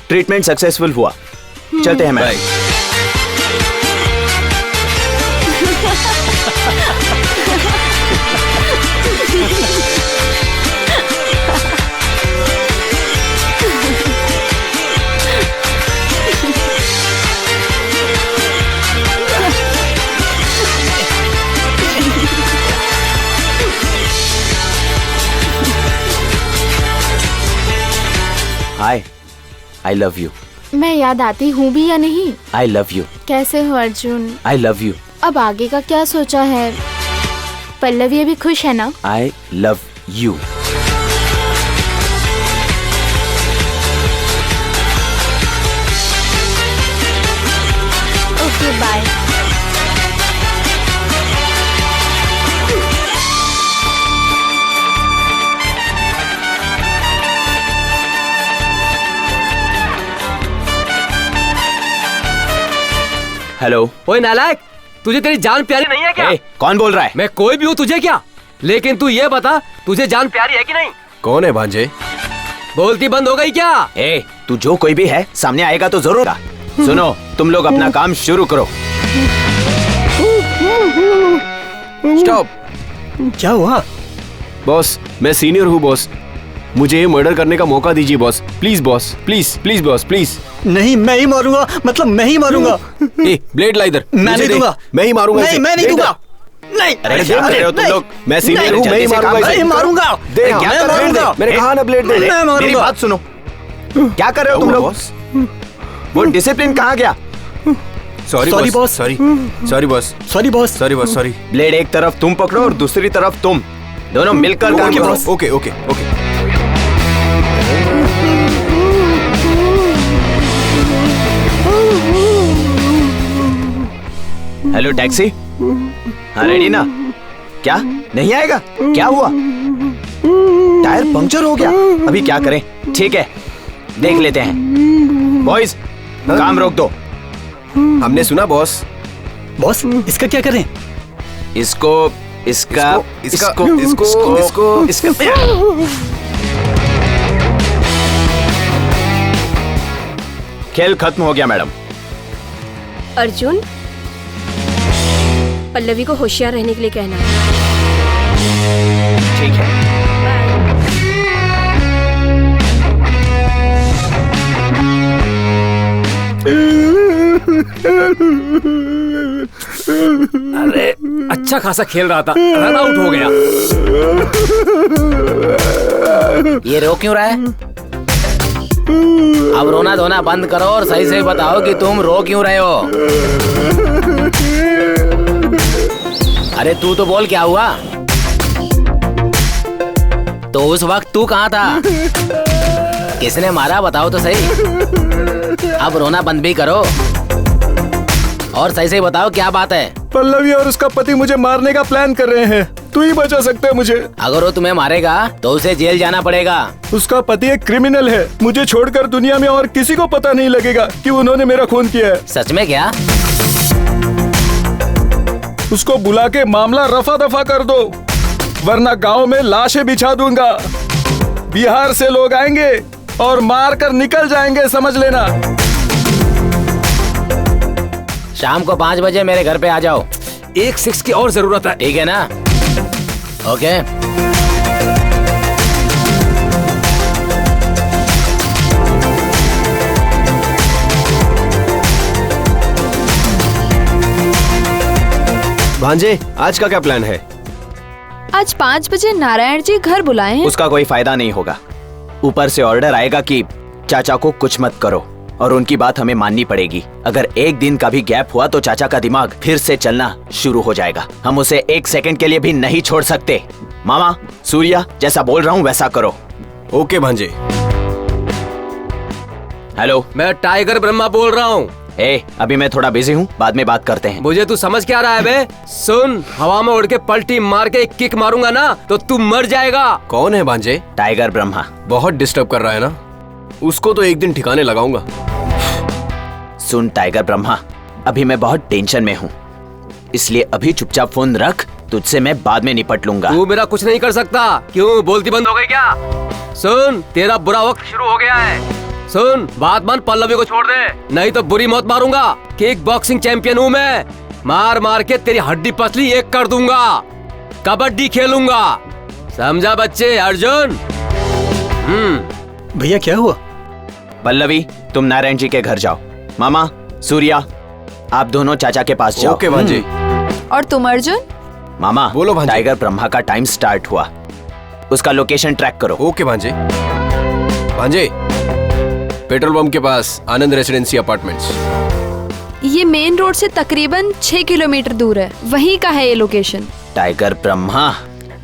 ट्रीटमेंट सक्सेसफुल हुआ, चलते हैं madam. Hi, I love you. मैं याद आती हूँ भी या नहीं? आई लव यू। कैसे हो अर्जुन? आई लव यू। अब आगे का क्या सोचा है? पल्लवी अभी खुश है ना? I love you. Okay bye. Hello. ओए नालायक, तुझे तेरी जान प्यारी नहीं है क्या? कौन बोल रहा है? मैं कोई भी हूँ, तुझे क्या? लेकिन तू ये बता, तुझे जान प्यारी है कि नहीं? कौन है भांजे? बोलती बंद हो गई क्या? तू जो कोई भी है सामने आएगा तो जरूर। सुनो, तुम लोग अपना काम शुरू करो। स्टॉप। क्या हुआ? बॉस, मैं सीनियर हूँ बॉस, मुझे ये मर्डर करने का मौका दीजिए boss. Please boss, please please boss, please. नहीं, मैं ही मारूंगा, मतलब मैं ही मारूंगा। ब्लेड ला इधर। मैं नहीं दूंगा। मैं ही मारूंगा। नहीं, मैं नहीं दूंगा। नहीं, अरे क्या कर रहे हो तुम लोग? मैं सीनियर हूँ, मैं ही मारूंगा। मैं मारूंगा। दे, क्या कर रहे हो? मैंने कहा ना ब्लेड दे। मेरी बात सुनो, क्या कर रहे हो तुम लोग? वो डिसिप्लिन कहाँ गया? Sorry boss, sorry sorry boss, sorry boss, sorry boss, sorry. Blade एक तरफ तुम पकड़ो और दूसरी तरफ तुम, दोनों मिलकर काम करो। Okay okay okay. Hello taxi. हाँ रेडी ना? क्या नहीं आएगा? क्या हुआ? टायर पंक्चर हो गया? अभी क्या करें? ठीक है, देख लेते हैं। बॉयज, काम रोक दो। हमने सुना बॉस। बॉस, इसका क्या करें? इसको इसका इसको इसको इसको इसका खेल खत्म हो गया मैडम। अर्जुन, पल्लवी को होशियार रहने के लिए कहना है। ठीक है। अरे अच्छा खासा खेल रहा था, रन आउट हो गया। ये रो क्यों रहा है? अब रोना धोना बंद करो और सही से बताओ कि तुम रो क्यों रहे हो। अरे तू तो बोल, क्या हुआ? तो उस वक्त तू कहाँ था? किसने मारा बताओ तो सही। अब रोना बंद भी करो और सही से बताओ क्या बात है। पल्लवी और उसका पति मुझे मारने का प्लान कर रहे हैं, तू ही बचा सकता है मुझे। अगर वो तुम्हें मारेगा तो उसे जेल जाना पड़ेगा। उसका पति एक क्रिमिनल है, मुझे छोड़कर दुनिया में और किसी को पता नहीं लगेगा कि उन्होंने मेरा खून किया है। सच में क्या? उसको बुला के मामला रफा दफा कर दो, वरना गांव में लाशें बिछा दूंगा। बिहार से लोग आएंगे और मार कर निकल जाएंगे, समझ लेना। शाम को 5 बजे मेरे घर पे आ जाओ। 1 6 की और जरूरत है। ठीक है ना? ओके। भांजे, आज का क्या प्लान है? आज 5 बजे नारायण जी घर बुलाए हैं। उसका कोई फायदा नहीं होगा। ऊपर से ऑर्डर आएगा कि चाचा को कुछ मत करो और उनकी बात हमें माननी पड़ेगी। अगर एक दिन का भी गैप हुआ तो चाचा का दिमाग फिर से चलना शुरू हो जाएगा। हम उसे 1 सेकंड के लिए भी नहीं छोड़ सकते। मामा, सूर्या, जैसा बोल रहा हूँ वैसा करो। ओके भांजे। हेलो, मैं टाइगर ब्रह्मा बोल रहा हूँ। ए, अभी मैं थोड़ा बिजी हूँ, बाद में बात करते हैं। मुझे तू समझ क्या रहा है बे? सुन, हवा में उड़ के पलटी मार के एक किक मारूंगा ना तो तू मर जाएगा। कौन है भांजे? टाइगर ब्रह्मा। बहुत डिस्टर्ब कर रहा है ना, उसको तो एक दिन ठिकाने लगाऊंगा। सुन टाइगर ब्रह्मा, अभी मैं बहुत टेंशन में हूँ, इसलिए अभी चुपचाप फोन रख, तुझसे मैं बाद में निपट लूंगा। तू मेरा कुछ नहीं कर सकता। क्यों, बोलती बंद हो गई क्या? सुन, तेरा बुरा वक्त शुरू हो गया है। सुन, बात मान, पल्लवी को छोड़ दे, नहीं तो बुरी मौत मारूंगा। किक बॉक्सिंग चैंपियन हूँ मैं, मार मार के तेरी हड्डी पसली एक कर दूंगा। कबड्डी खेलूंगा, समझा बच्चे? अर्जुन। भैया क्या हुआ? पल्लवी, तुम नारायण जी के घर जाओ। मामा, सूर्या, आप दोनों चाचा के पास जाओ। ओके भांजे। और तुम अर्जुन? मामा, बोलो भांजे। टाइगर ब्रह्मा का टाइम स्टार्ट हुआ, उसका लोकेशन ट्रैक करो। ओके भांजे। भांजे, पेट्रोल पंप के पास आनंद रेसिडेंसी अपार्टमेंट्स। ये मेन रोड से तकरीबन 6 किलोमीटर दूर है, वहीं का है ये लोकेशन। टाइगर ब्रह्मा,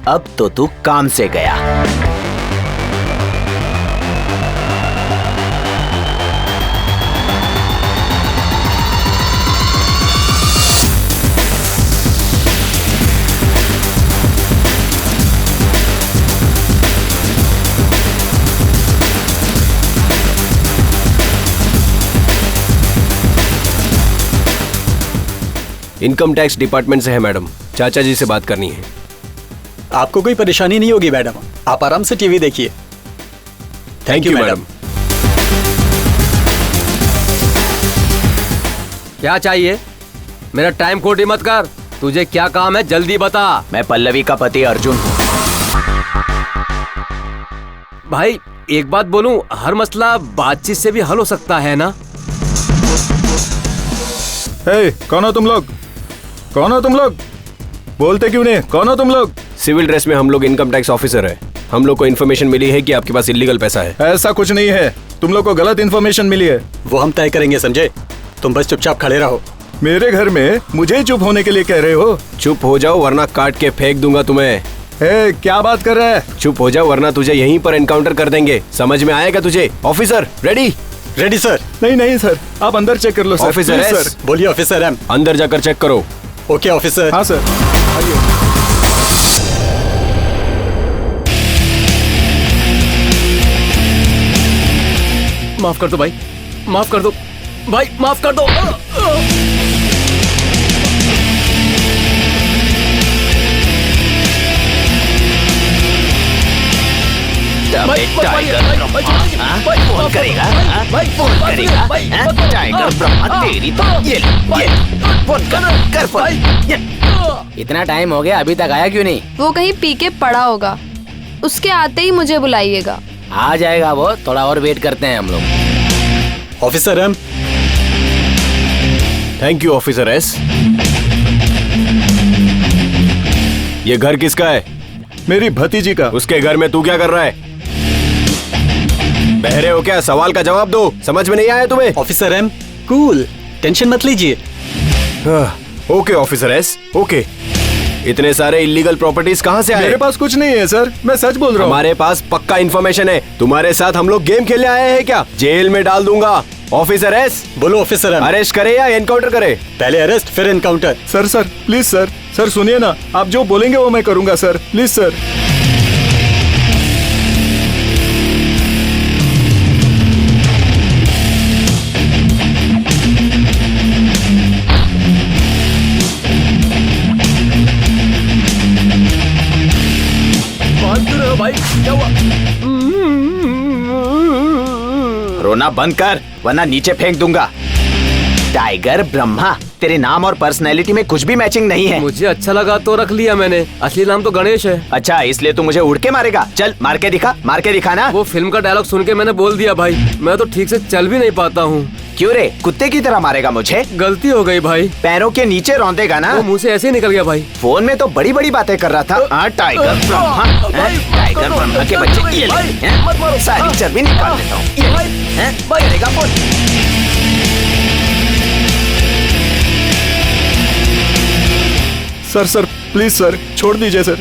अब तो तू काम से गया। इनकम टैक्स डिपार्टमेंट से है मैडम, चाचा जी से बात करनी है। आपको कोई परेशानी नहीं होगी मैडम, आप आराम से टीवी देखिए। Thank you madam. क्या चाहिए? मेरा टाइम खोटी मत कर, तुझे क्या काम है जल्दी बता। मैं पल्लवी का पति अर्जुन हूँ। भाई एक बात बोलूं, हर मसला बातचीत से भी हल हो सकता है ना? कौन हो तुम लोग? कौन हो तुम लोग? बोलते क्यों नहीं? कौन हो तुम लोग? सिविल ड्रेस में हम लोग इनकम टैक्स ऑफिसर है। हम लोग को इन्फॉर्मेशन मिली है कि आपके पास इलीगल पैसा है। ऐसा कुछ नहीं है, तुम लोग को गलत इन्फॉर्मेशन मिली है। वो हम तय करेंगे, समझे? तुम बस चुपचाप खड़े रहो। मेरे घर में मुझे चुप होने के लिए कह रहे हो? चुप हो जाओ वरना काट के फेंक दूंगा तुम्हें। क्या बात कर रहा है? चुप हो जाओ वरना तुझे यहीं पर एनकाउंटर कर देंगे। समझ में आएगा तुझे? Officer ready? Ready sir. नहीं सर, आप अंदर चेक कर लो सर। ऑफिसर प्लीज एस। सर। बोलिए ऑफिसर एम। अंदर जाकर चेक करो। Okay officer. हाँ सर, आइए। माफ कर दो भाई, माफ कर दो भाई, माफ कर दो। टाइगर ब्रह्मा फोन करेगा? फोन करेगा? टाइगर ब्रह्मा तेरी तो ये फोन कर फोन। इतना टाइम हो गया अभी तक आया क्यों नहीं? वो कहीं पी के पड़ा होगा, उसके आते ही मुझे बुलाइएगा। आ जाएगा वो, थोड़ा और वेट करते हैं हम लोग। Officer M. Thank you officer S. ये घर किसका है? मेरी भतीजी का। उसके घर में तू क्या कर रहा है? बहरे हो क्या? सवाल का जवाब दो। समझ में नहीं आया तुम्हें? ऑफिसर एम कूल, टेंशन मत लीजिए। Okay officer S, okay. इतने सारे इलीगल प्रॉपर्टीज कहाँ से आए? मेरे पास कुछ नहीं है सर, मैं सच बोल रहा हूँ। हमारे पास पक्का इन्फॉर्मेशन है। तुम्हारे साथ हम लोग गेम खेलने आए हैं क्या? जेल में डाल दूंगा। Officer S. बोलो ऑफिसर एम। अरेस्ट करे या एनकाउंटर करे? पहले अरेस्ट फिर encounter. Sir please sir, sir सुनिए ना, आप जो बोलेंगे वो मैं करूंगा सर, प्लीज सर। भाई क्या हुआ? रोना बंद कर वरना नीचे फेंक दूंगा। टाइगर ब्रह्मा, तेरे नाम और पर्सनैलिटी में कुछ भी मैचिंग नहीं है। मुझे अच्छा लगा तो रख लिया मैंने, असली नाम तो गणेश है। अच्छा, इसलिए तू मुझे उड़ के मारेगा? चल मार के दिखा ना। वो फिल्म का डायलॉग सुन के मैंने बोल दिया भाई, मैं तो ठीक से चल भी नहीं पाता हूँ। क्यों रे, कुत्ते की तरह मारेगा मुझे? गलती हो गई भाई। पैरों के नीचे रौंदेगा ना? वो मुंह से ऐसे ही निकल गया भाई। फोन में तो बड़ी बड़ी बातें कर रहा था। टाइगर ब्रह्मा, टाइगर ब्रह्मा के बच्चे, ये ले, सारी चर्बी निकाल देता हूँ। ये ले, करेगा फोन। सर प्लीज सर, छोड़ दीजिए सर।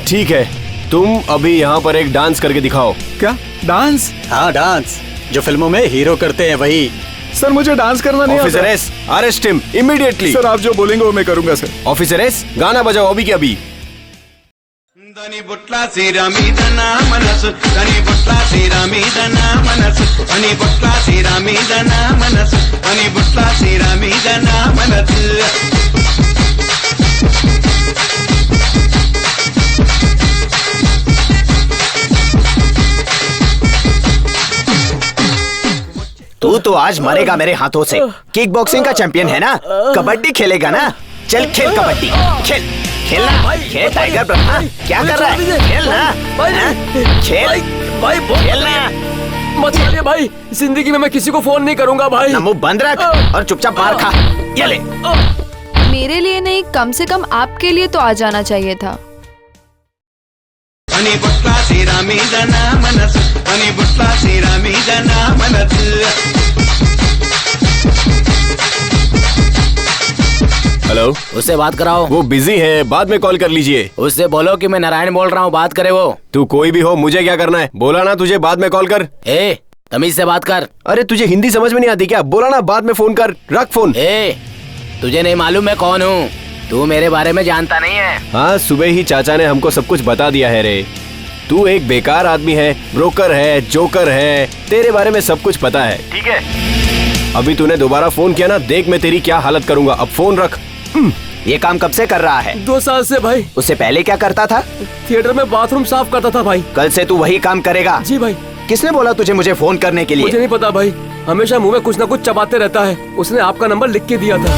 ठीक है, तुम अभी यहाँ पर एक डांस करके दिखाओ। क्या डांस? हाँ डांस, जो फिल्मों में हीरो करते हैं वही। सर मुझे डांस करना नहीं ऑफिसर आता। S, arrest him immediately. Sir आप जो बोलेंगे वो मैं करूंगा सर। ऑफिसर एस, गाना बजाओ अभी के अभी। దని బొట్ల సీర మీద నా మనసు దని బొట్ల సీర మీద నా మనసు దని బొట్ల సీర మీద నా మనసు దని బొట్ల సీర మీద నా మనసు तू तो आज मरेगा मेरे हाथों से। किक बॉक्सिंग का चैंपियन है ना, कबड्डी खेलेगा ना? चल खेल कबड्डी, खेल खेलना, खेल टाइगर ब्रह्मा। क्या कर रहा है? खेलना, हाँ? खेल भाई खेलना। मत मारिए भाई, जिंदगी में मैं किसी को फोन नहीं करूंगा भाई। ना मुंह बंद रख और चुपचाप मार खा। ये ले। मेरे लिए नहीं, कम से कम आपके लिए तो आ जाना चाहिए था। దని బొట్ల సీర మీద నా మనసు దని బొట్ల సీర మీద నా మనసు हेलो, उससे बात कराओ। वो बिजी है, बाद में कॉल कर लीजिए। उससे बोलो कि मैं नारायण बोल रहा हूँ, बात करे वो। तू कोई भी हो, मुझे क्या करना है? बोला ना तुझे बाद में कॉल कर। ए तमीज से बात कर। अरे तुझे हिंदी समझ में नहीं आती क्या? बोला ना बाद में फोन कर, रख फोन। ए तुझे नहीं मालूम मैं कौन हूँ? तू मेरे बारे में जानता नहीं है। हाँ, सुबह ही चाचा ने हमको सब कुछ बता दिया है रे। तू एक बेकार आदमी है, ब्रोकर है, जोकर है, तेरे बारे में सब कुछ पता है। ठीक है, अभी तूने दोबारा फोन किया ना, देख मैं तेरी क्या हालत करूंगा। अब फोन रख। ये काम कब से कर रहा है? 2 साल से भाई। उससे पहले क्या करता था? थिएटर में बाथरूम साफ करता था भाई। कल से तू वही काम करेगा? जी भाई। किसने बोला तुझे मुझे फोन करने के लिए? मुझे नहीं पता भाई, हमेशा मुंह में कुछ ना कुछ चबाते रहता है। उसने आपका नंबर लिख के दिया था।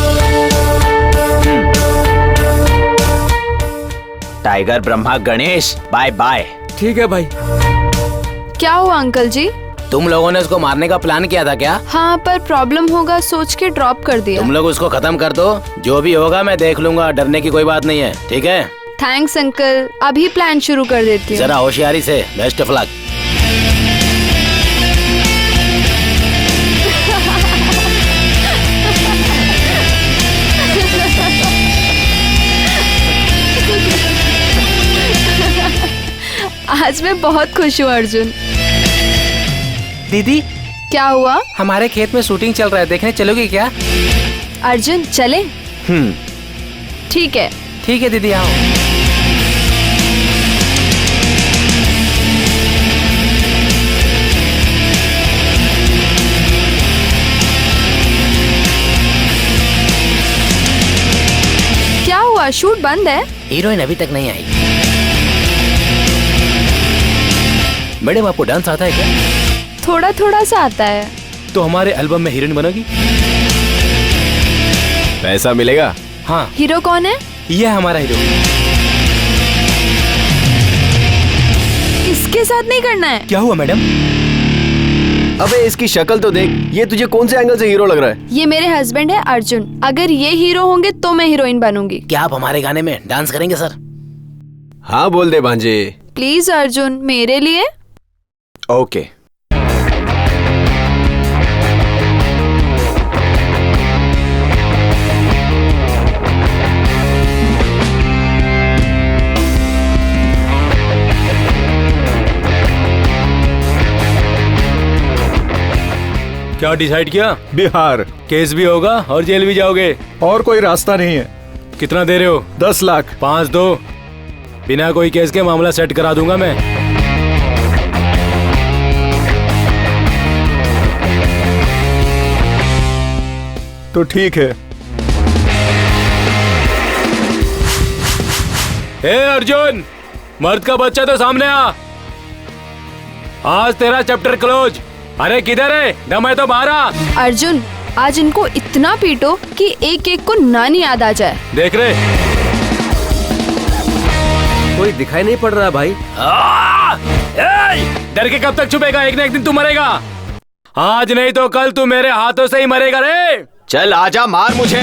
Tiger Brahma Ganesh, bye bye. ठीक है भाई। क्या हुआ अंकल जी? तुम लोगों ने उसको मारने का प्लान किया था क्या? हाँ, पर प्रॉब्लम होगा सोच के ड्रॉप कर दिया। तुम लोग उसको खत्म कर दो, जो भी होगा मैं देख लूंगा, डरने की कोई बात नहीं है। ठीक है, थैंक्स अंकल, अभी प्लान शुरू कर देती हूँ। जरा होशियारी से। Best of luck. आज मैं बहुत खुश हूँ अर्जुन। दीदी क्या हुआ? हमारे खेत में शूटिंग चल रहा है, देखने चलोगी क्या? अर्जुन चले? ठीक है। ठीक है दीदी, आओ। क्या हुआ, शूट बंद है? हीरोइन अभी तक नहीं आई। मैडम आपको डांस आता है क्या? थोड़ा थोड़ा सा आता है। तो हमारे एल्बम में हीरोइन बनोगी? पैसा मिलेगा? हाँ। हीरो कौन है? ये है हमारा हीरो। इसके साथ नहीं करना है। क्या हुआ मैडम? अबे इसकी शक्ल तो देख, ये तुझे कौन से एंगल से हीरो लग रहा है? ये मेरे हस्बैंड है अर्जुन। अगर ये हीरो होंगे तो मैं हीरोइन बनूंगी। क्या आप हमारे गाने में डांस करेंगे सर? हाँ बोल दे भांजे। प्लीज अर्जुन, मेरे लिए। ओके। क्या डिसाइड किया? बिहार। केस भी होगा और जेल भी जाओगे। और कोई रास्ता नहीं है। कितना दे रहे हो? 10 लाख। 5 दो, बिना कोई केस के मामला सेट करा दूंगा मैं। तो ठीक है। ए अर्जुन, मर्द का बच्चा तो सामने आ। आज तेरा चैप्टर क्लोज। अरे किधर है? दम है तो बाहर आ। अर्जुन, आज इनको इतना पीटो कि एक एक को नानी याद आ जाए। देख रहे, कोई दिखाई नहीं पड़ रहा भाई। डर के कब तक छुपेगा? एक ना एक दिन तू मरेगा। आज नहीं तो कल तू मेरे हाथों से ही मरेगा रे। चल आजा, मार मुझे।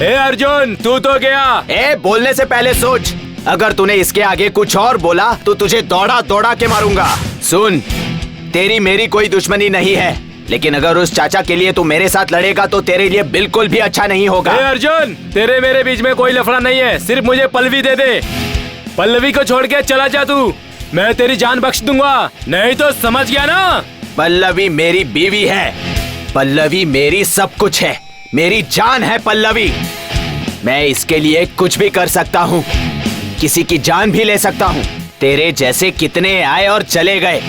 ए अर्जुन, तू तो गया। ए बोलने से पहले सोच, अगर तूने इसके आगे कुछ और बोला तो तुझे दौड़ा दौड़ा के मारूंगा। सुन, तेरी मेरी कोई दुश्मनी नहीं है, लेकिन अगर उस चाचा के लिए तू मेरे साथ लड़ेगा तो तेरे लिए बिल्कुल भी अच्छा नहीं होगा। ए अर्जुन, तेरे मेरे बीच में कोई लफड़ा नहीं है, सिर्फ मुझे पल्लवी दे दे। पल्लवी को छोड़ के चला जा तू, मैं तेरी जान बख्श दूंगा। नहीं तो समझ गया ना? पल्लवी मेरी बीवी है। पल्लवी मेरी सब कुछ है, मेरी जान है पल्लवी। मैं इसके लिए कुछ भी कर सकता हूँ, किसी की जान भी ले सकता हूँ। तेरे जैसे कितने आए और चले गए,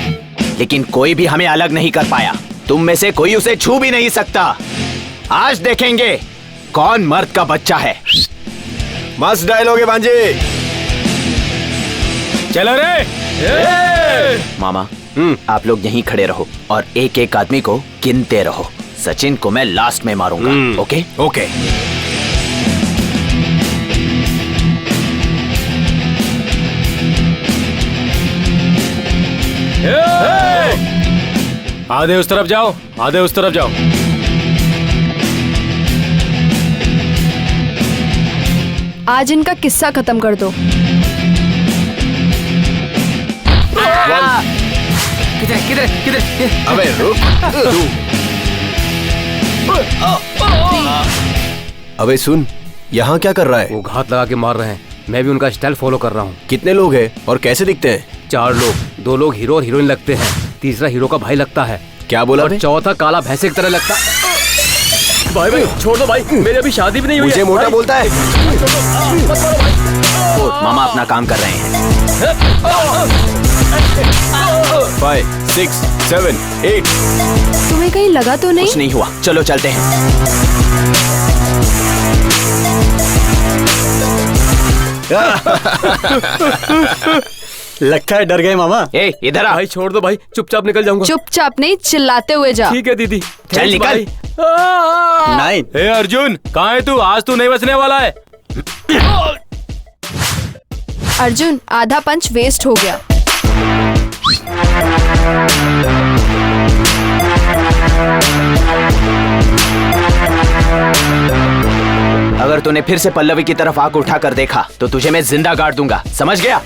लेकिन कोई भी हमें अलग नहीं कर पाया। तुम में से कोई उसे छू भी नहीं सकता। आज देखेंगे कौन मर्द का बच्चा है। मस्त डायलॉग है भांजे। चलो रे। मामा आप लोग यहीं खड़े रहो और एक एक आदमी को गिनते रहो। सचिन को मैं लास्ट में मारूंगा। Okay okay. आधे उस तरफ जाओ, आधे उस तरफ जाओ। आज इनका किस्सा खत्म कर दो। किधर किधर किधर? अबे रुक। अबे सुन, यहाँ क्या कर रहा है? वो घात लगा के मार रहे हैं, मैं भी उनका स्टाइल फॉलो कर रहा हूँ। कितने लोग हैं और कैसे दिखते हैं? 4 लोग, 2 लोग हीरो और हीरोइन लगते हैं, तीसरा हीरो का भाई लगता है। क्या बोला? और चौथा काला भैंसे की तरह लगता। भाई भाई छोड़ दो भाई, मेरी अभी शादी भी नहीं हुई है। मुझे मोटा भाई। बोलता है। मामा अपना काम कर रहे हैं। 5, 6, 7, 8। तुम्हें कहीं लगा तो नहीं? कुछ नहीं हुआ, चलो चलते हैं। लगता है डर गए मामा। ए इधर आ। भाई छोड़ दो भाई, चुपचाप निकल जाऊंगा। चुपचाप नहीं, चिल्लाते हुए जा। ठीक है दीदी। चल Thanks, निकल। भाई। नहीं। ए अर्जुन, कहाँ है तू? आज तू नहीं बचने वाला है। अर्जुन, आधा पंच वेस्ट हो गया। अगर तूने फिर से पल्लवी की तरफ आंख उठाकर देखा तो तुझे मैं जिंदा गाड़ दूंगा, समझ गया?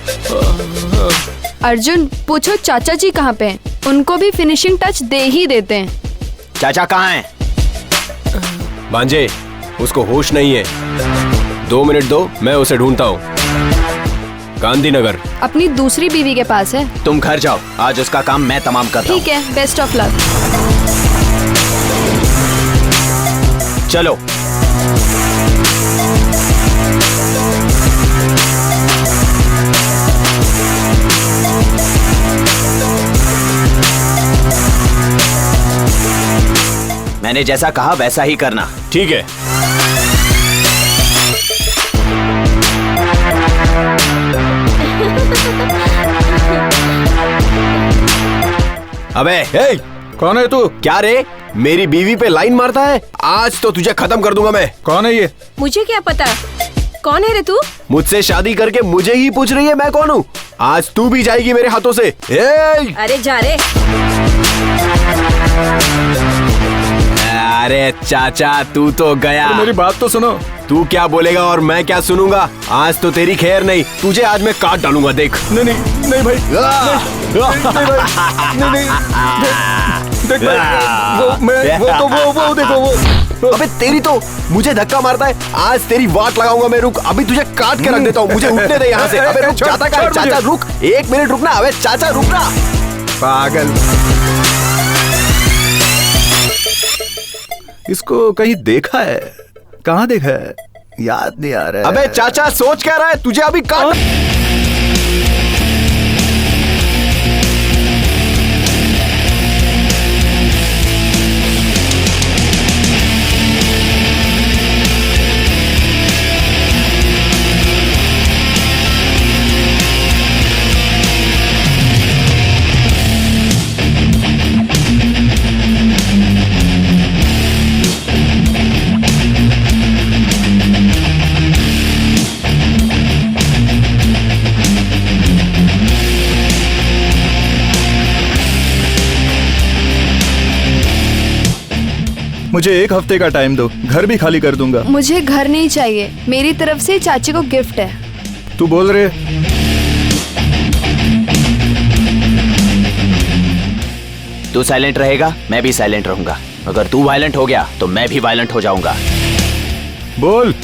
अर्जुन, पूछो चाचा जी कहाँ पे हैं? उनको भी फिनिशिंग टच दे ही देते हैं। चाचा कहाँ हैं? भांजे, उसको होश नहीं है। 2 मिनट दो, मैं उसे ढूंढता हूँ। गांधीनगर। अपनी दूसरी बीवी के पास है। तुम घर जाओ, आज उसका काम मैं तमाम करता हूँ। ठीक है, बेस्ट ऑफ लक। चलो। मैंने जैसा कहा वैसा ही करना। ठीक है। अबे हे, कौन है तू? क्या रे, मेरी बीवी पे लाइन मारता है? आज तो तुझे खत्म कर दूंगा मैं। कौन है ये? मुझे क्या पता, कौन है रे तू? मुझसे शादी करके मुझे ही पूछ रही है मैं कौन हूँ? आज तू भी जाएगी मेरे हाथों से। अरे जा रे। अरे चाचा, तू तो गया। मेरी बात तो सुनो। तू क्या बोलेगा और मैं क्या सुनूंगा? आज तो तेरी खैर नहीं, तुझे आज मैं काट डालूंगा, देख। नहीं नहीं नहीं भाई, नहीं भाई, नहीं देख भाई, वो देखो वो। अबे तेरी तो मुझे धक्का मारता है। आज तेरी वाट लगाऊंगा मैं, रुक, अभी तुझे काट के रख देता हूँ। मुझे उठने दे यहाँ से। अबे रुक, जाता कहाँ है? चाचा रुक, 1 मिनट रुकना। अबे चाचा रुकना। पागल। इसको कहीं देखा है? कहाँ देखा है? याद नहीं आ रहा है। अबे चाचा, सोच क्या रहा है? तुझे अभी काट। मुझे 1 हफ्ते का टाइम दो, घर भी खाली कर दूंगा। मुझे घर नहीं चाहिए, मेरी तरफ से चाची को गिफ्ट है। तू बोल रहे? तू साइलेंट रहेगा, मैं भी साइलेंट रहूंगा। अगर तू वायलेंट हो गया तो मैं भी वायलेंट हो जाऊंगा। बोल।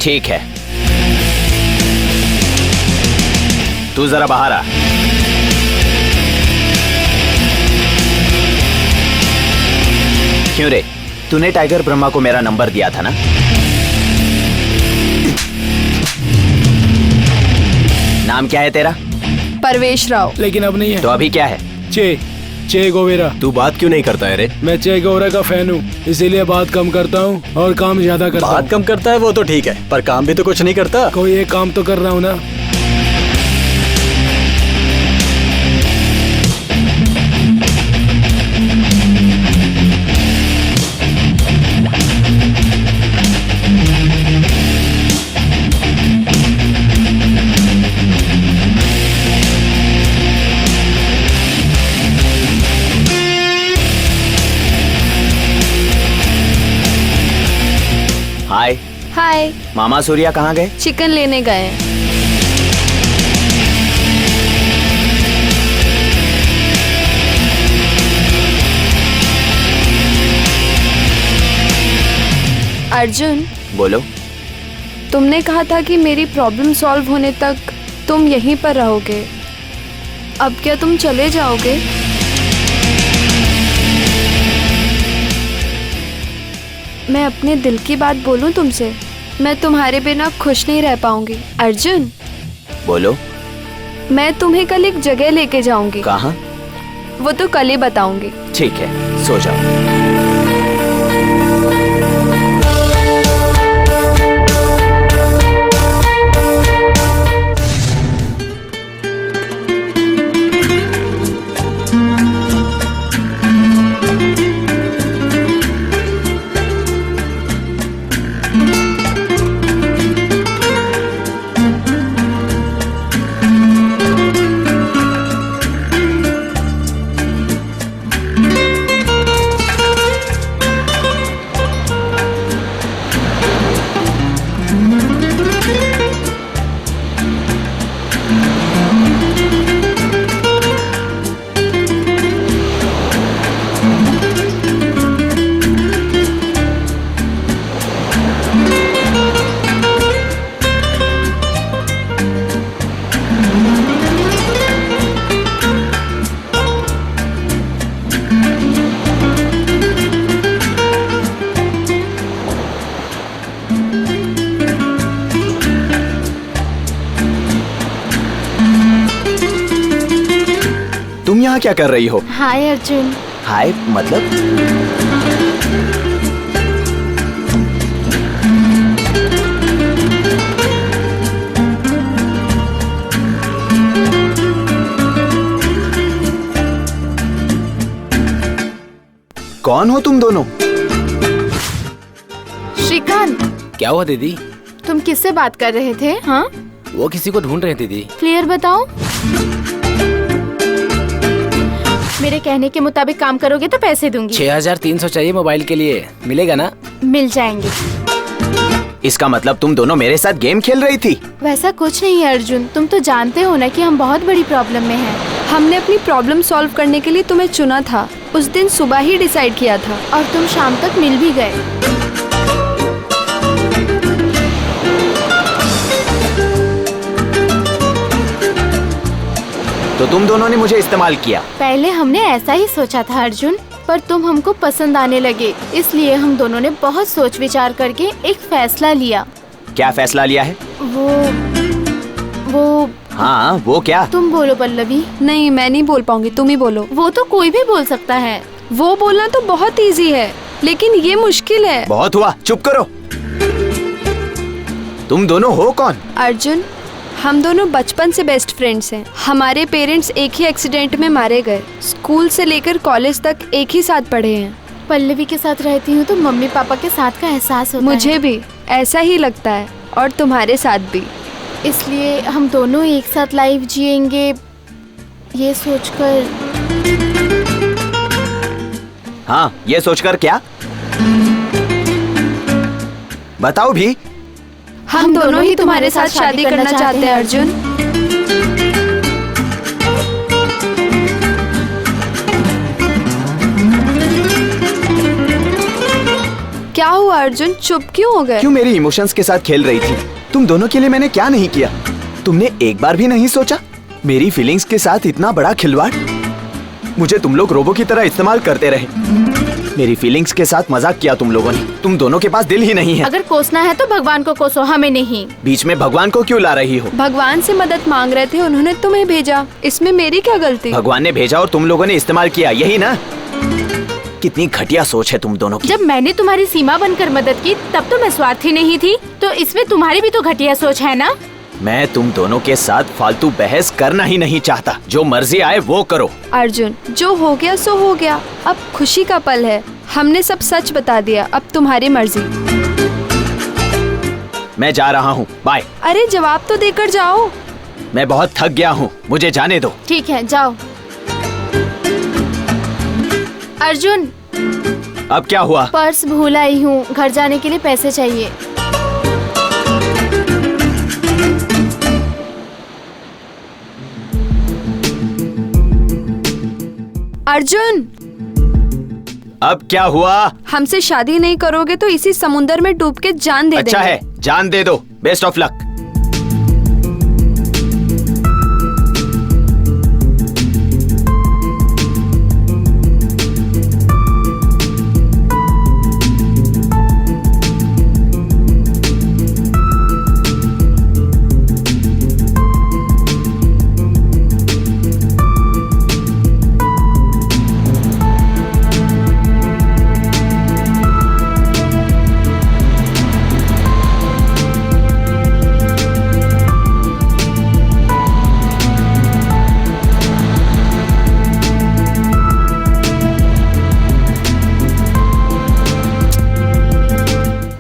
ठीक है, तू जरा बाहर आ। क्यों रे, तूने टाइगर ब्रह्मा को मेरा नंबर दिया था ना? नाम क्या है तेरा? परवेश राव। लेकिन अब नहीं है। तो अभी क्या है? चे गोवेरा। तू बात क्यों नहीं करता है रे? मैं चे गोवेरा का फैन हूँ, इसीलिए बात कम करता हूँ और काम ज्यादा करता हूँ। बात कम करता है वो तो ठीक है, पर काम भी तो कुछ नहीं करता। कोई एक काम तो कर रहा हूँ ना। हाय। हाय। मामा सूर्या कहाँ गए? चिकन लेने गए। अर्जुन, बोलो। तुमने कहा था कि मेरी प्रॉब्लम सॉल्व होने तक तुम यहीं पर रहोगे। अब क्या तुम चले जाओगे? मैं अपने दिल की बात बोलूं तुमसे, मैं तुम्हारे बिना खुश नहीं रह पाऊंगी। अर्जुन, बोलो। मैं तुम्हें कल एक जगह लेके जाऊंगी। कहाँ? वो तो कल ही बताऊंगी। ठीक है, सो जाओ। तुम यहाँ क्या कर रही हो? हाय अर्जुन। हाय मतलब? कौन हो तुम दोनों? श्रीकांत, क्या हुआ दीदी? तुम किससे बात कर रहे थे? हाँ, वो किसी को ढूंढ रहे दीदी। क्लियर बताओ। मेरे कहने के मुताबिक काम करोगे तो पैसे दूंगी। 6300 चाहिए मोबाइल के लिए, मिलेगा ना? मिल जाएंगे। इसका मतलब तुम दोनों मेरे साथ गेम खेल रही थी? वैसा कुछ नहीं है अर्जुन, तुम तो जानते हो ना कि हम बहुत बड़ी प्रॉब्लम में हैं। हमने अपनी प्रॉब्लम सॉल्व करने के लिए तुम्हें चुना था, उस दिन सुबह ही डिसाइड किया था, और तुम शाम तक मिल भी गए। तो तुम दोनों ने मुझे इस्तेमाल किया? पहले हमने ऐसा ही सोचा था अर्जुन, पर तुम हमको पसंद आने लगे, इसलिए हम दोनों ने बहुत सोच विचार करके एक फैसला लिया। क्या फैसला लिया है? वो हाँ, वो क्या? तुम बोलो पल्लवी। नहीं, मैं नहीं बोल पाऊंगी, तुम ही बोलो। वो तो कोई भी बोल सकता है। वो बोलना तो बहुत इजी है, लेकिन ये मुश्किल है। बहुत हुआ, चुप करो। तुम दोनों हो कौन? अर्जुन, हम दोनों बचपन से बेस्ट फ्रेंड्स हैं। हमारे पेरेंट्स एक ही एक्सीडेंट में मारे गए। स्कूल से लेकर कॉलेज तक एक ही साथ पढ़े हैं। पल्लवी के साथ रहती हूँ तो मम्मी पापा के साथ का एहसास होता है। मुझे भी ऐसा ही लगता है, और तुम्हारे साथ भी। इसलिए हम दोनों एक साथ लाइफ जिएंगे, ये सोचकर। हाँ, ये सोचकर क्या? बताओ भी। हम दोनों ही तुम्हारे साथ शादी करना चाहते हैं अर्जुन। क्या हुआ अर्जुन, चुप क्यों हो गए? क्यों मेरी इमोशंस के साथ खेल रही थी? तुम दोनों के लिए मैंने क्या नहीं किया? तुमने एक बार भी नहीं सोचा मेरी फीलिंग्स के साथ इतना बड़ा खिलवाड़? मुझे तुम लोग रोबो की तरह इस्तेमाल करते रहे। मेरी फीलिंग्स के साथ मजाक किया तुम लोगों ने। तुम दोनों के पास दिल ही नहीं है। अगर कोसना है तो भगवान को कोसो, हमें नहीं। बीच में भगवान को क्यों ला रही हो? भगवान से मदद मांग रहे थे, उन्होंने तुम्हें भेजा, इसमें मेरी क्या गलती? भगवान ने भेजा और तुम लोगों ने इस्तेमाल किया, यही ना? कितनी घटिया सोच है तुम दोनों की। जब मैंने तुम्हारी सीमा बनकर मदद की तब तो मैं स्वार्थी नहीं थी, तो इसमें तुम्हारी भी तो घटिया सोच है ना? मैं तुम दोनों के साथ फालतू बहस करना ही नहीं चाहता। जो मर्जी आए वो करो। अर्जुन, जो हो गया सो हो गया, अब खुशी का पल है, हमने सब सच बता दिया, अब तुम्हारी मर्जी। मैं जा रहा हूँ, बाय। अरे जवाब तो देकर जाओ। मैं बहुत थक गया हूँ, मुझे जाने दो। ठीक है, जाओ। अर्जुन, अब क्या हुआ? पर्स भूल आई हूँ, घर जाने के लिए पैसे चाहिए। अर्जुन, अब क्या हुआ? हमसे शादी नहीं करोगे तो इसी समुंदर में डूब के जान दे अच्छा देंगे। है, जान दे दो। Best of luck.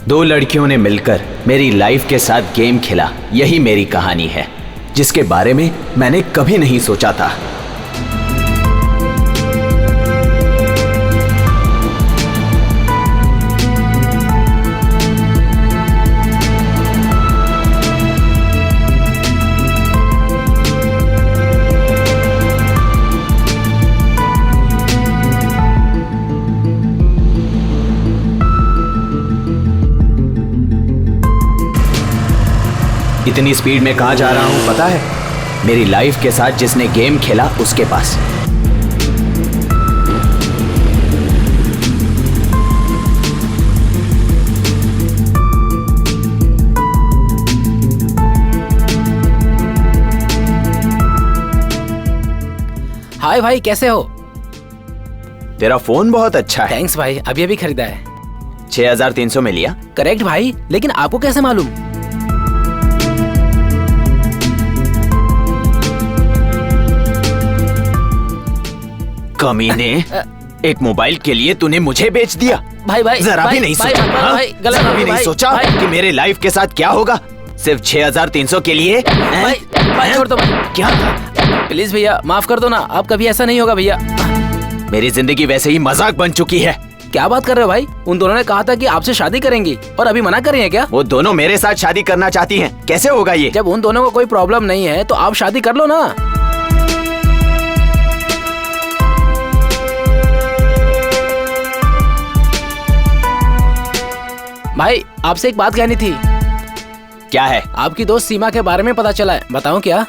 दो लड़कियों ने मिलकर मेरी लाइफ के साथ गेम खेला, यही मेरी कहानी है, जिसके बारे में मैंने कभी नहीं सोचा था। इतनी स्पीड में कहां जा रहा हूं पता है? मेरी लाइफ के साथ जिसने गेम खेला उसके पास। हाय भाई, कैसे हो? तेरा फोन बहुत अच्छा है। थैंक्स भाई, अभी अभी खरीदा है। 6300 में लिया? करेक्ट भाई, लेकिन आपको कैसे मालूम? कमीने, एक मोबाइल के लिए तूने मुझे बेच दिया। भाई भाई जरा भी नहीं सोचा, जरा भी नहीं सोचा कि मेरे लाइफ के साथ क्या होगा सिर्फ 6300 के लिए। भाई छोड़ दो भाई। क्या? प्लीज भैया माफ कर दो ना, अब कभी ऐसा नहीं होगा भैया। मेरी जिंदगी वैसे ही मजाक बन चुकी है। क्या बात कर रहे हो भाई? उन दोनों ने कहा था कि आपसे शादी करेंगी और अभी मना कर रही हैं क्या? वो दोनों मेरे साथ शादी करना चाहती हैं, कैसे होगा ये? जब उन दोनों को कोई प्रॉब्लम नहीं है तो आप शादी कर लो ना। भाई आपसे एक बात कहनी थी। क्या है? आपकी दोस्त सीमा के बारे में पता चला है, बताऊं क्या?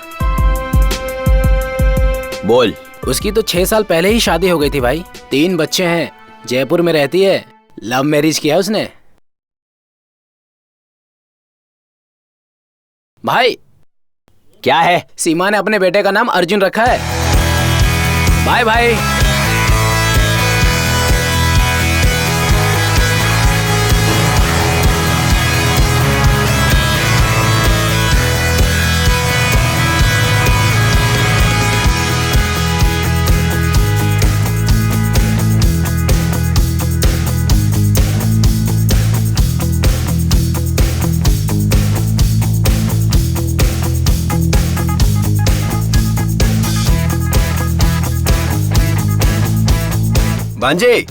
बोल। उसकी तो 6 साल पहले ही शादी हो गई थी भाई, 3 बच्चे हैं, जयपुर में रहती है, लव मैरिज किया उसने। भाई क्या है? सीमा ने अपने बेटे का नाम अर्जुन रखा है। बाय भाई। भांजे,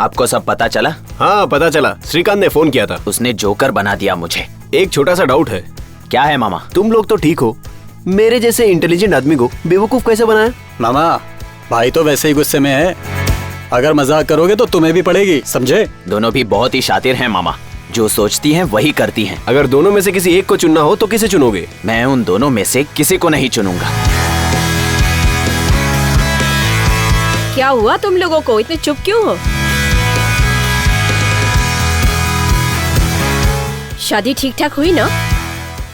आपको सब पता चला? हाँ पता चला, श्रीकांत ने फोन किया था। उसने जोकर बना दिया मुझे। एक छोटा सा डाउट है। क्या है मामा? तुम लोग तो ठीक हो, मेरे जैसे इंटेलिजेंट आदमी को बेवकूफ कैसे बनाया? मामा, भाई तो वैसे ही गुस्से में है, अगर मजाक करोगे तो तुम्हें भी पड़ेगी, समझे? दोनों भी बहुत ही शातिर हैं मामा, जो सोचती हैं वही करती हैं। अगर दोनों में से किसी एक को चुनना हो तो किसे चुनोगे? मैं उन दोनों में से किसी को नहीं चुनूंगा। क्या हुआ तुम लोगों को, इतने चुप क्यों हो? शादी ठीक ठाक हुई ना?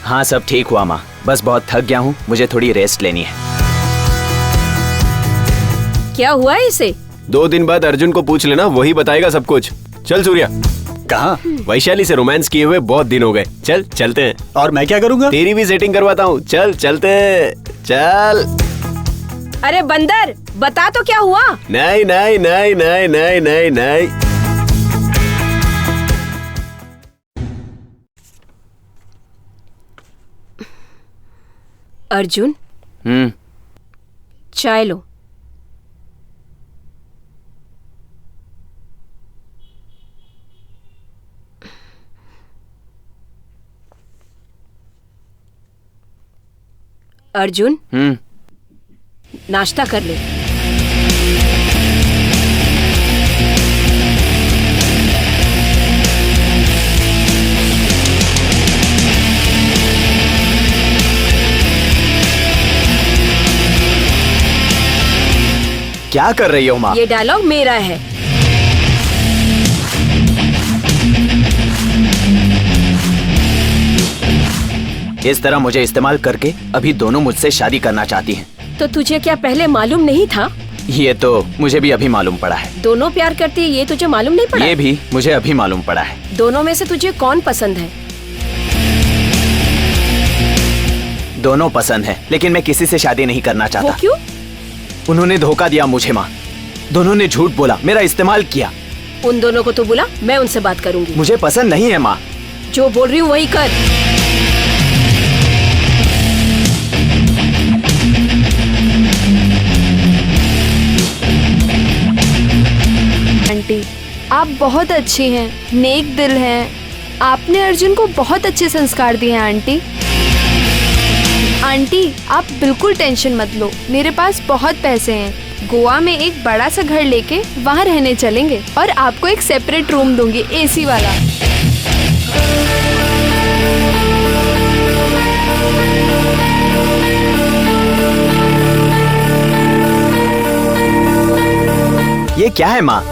हाँ सब ठीक हुआ माँ, बस बहुत थक गया हूँ, मुझे थोड़ी रेस्ट लेनी है। क्या हुआ इसे? 2 दिन बाद अर्जुन को पूछ लेना, वही बताएगा सब कुछ। चल सूर्या। कहाँ? वैशाली से रोमांस किए हुए बहुत दिन हो गए। चल चलते हैं। और मैं क्या करूँगा? तेरी भी सेटिंग करवाता हूँ। चल चलते हैं, चल। अरे बंदर, बता तो क्या हुआ? नहीं नहीं नहीं नहीं नहीं नहीं नहीं। अर्जुन, चाय लो। अर्जुन, नाश्ता कर ले। क्या कर रही हो माँ? ये डायलॉग मेरा है। इस तरह मुझे इस्तेमाल करके अभी दोनों मुझसे शादी करना चाहती हैं। तो तुझे क्या पहले मालूम नहीं था? ये तो मुझे भी अभी मालूम पड़ा है। दोनों प्यार करती है, ये तुझे मालूम नहीं पड़ा? ये भी मुझे अभी मालूम पड़ा है। दोनों में से तुझे कौन पसंद है? दोनों पसंद है, लेकिन मैं किसी से शादी नहीं करना वो चाहता। क्यों? उन्होंने धोखा दिया मुझे माँ, दोनों ने झूठ बोला, मेरा इस्तेमाल किया। उन दोनों को तो बुला, मैं उनसे बात करूंगी। मुझे पसंद नहीं है माँ। जो बोल रही हूँ वही कर। आंटी, आप बहुत अच्छी हैं, नेक दिल हैं। आपने अर्जुन को बहुत अच्छे संस्कार दिए हैं आंटी। आंटी, आप बिल्कुल टेंशन मत लो, मेरे पास बहुत पैसे हैं। गोवा में एक बड़ा सा घर लेके वहाँ रहने चलेंगे और आपको एक सेपरेट रूम दूंगी, एसी वाला। ये क्या है माँ?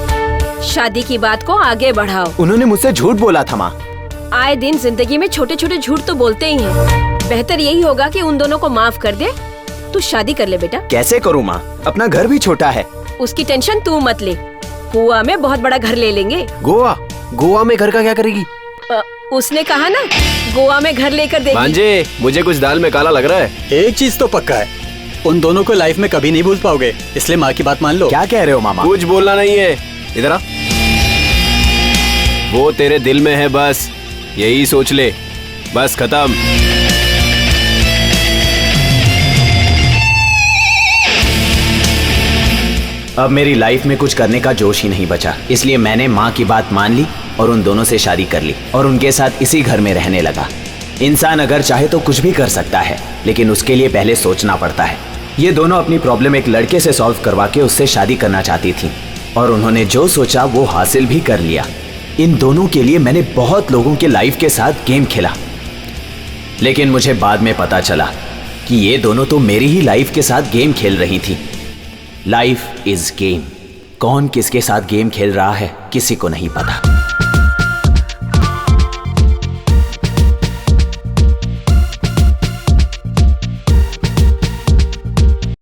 शादी की बात को आगे बढ़ाओ। उन्होंने मुझसे झूठ बोला था माँ। आए दिन जिंदगी में छोटे छोटे झूठ तो बोलते ही हैं। बेहतर यही होगा कि उन दोनों को माफ कर दे। तू शादी कर ले बेटा। कैसे करूँ माँ? अपना घर भी छोटा है। उसकी टेंशन तू मत ले, गोवा में बहुत बड़ा घर ले लेंगे। गोवा? गोवा में घर का क्या करेगी? उसने कहा ना, गोवा में घर लेकर देगी। भांजे, मुझे कुछ दाल में काला लग रहा है। एक चीज तो पक्का है, उन दोनों को लाइफ में कभी नहीं भूल पाओगे, इसलिए माँ की बात मान लो। क्या कह रहे हो मामा? कुछ बोलना नहीं है, इधर आ। वो तेरे दिल में है, बस यही सोच ले, बस खत्म। अब मेरी लाइफ में कुछ करने का जोश ही नहीं बचा, इसलिए मैंने माँ की बात मान ली और उन दोनों से शादी कर ली और उनके साथ इसी घर में रहने लगा। इंसान अगर चाहे तो कुछ भी कर सकता है, लेकिन उसके लिए पहले सोचना पड़ता है। ये दोनों अपनी प्रॉब्लम एक लड़के से सॉल्व करवा के उससे शादी करना चाहती थी और उन्होंने जो सोचा वो हासिल भी कर लिया। इन दोनों के लिए मैंने बहुत लोगों के लाइफ के साथ गेम खेला, लेकिन मुझे बाद में पता चला कि ये दोनों तो मेरी ही लाइफ के साथ गेम खेल रही थी। लाइफ इज गेम, कौन किसके साथ गेम खेल रहा है किसी को नहीं पता।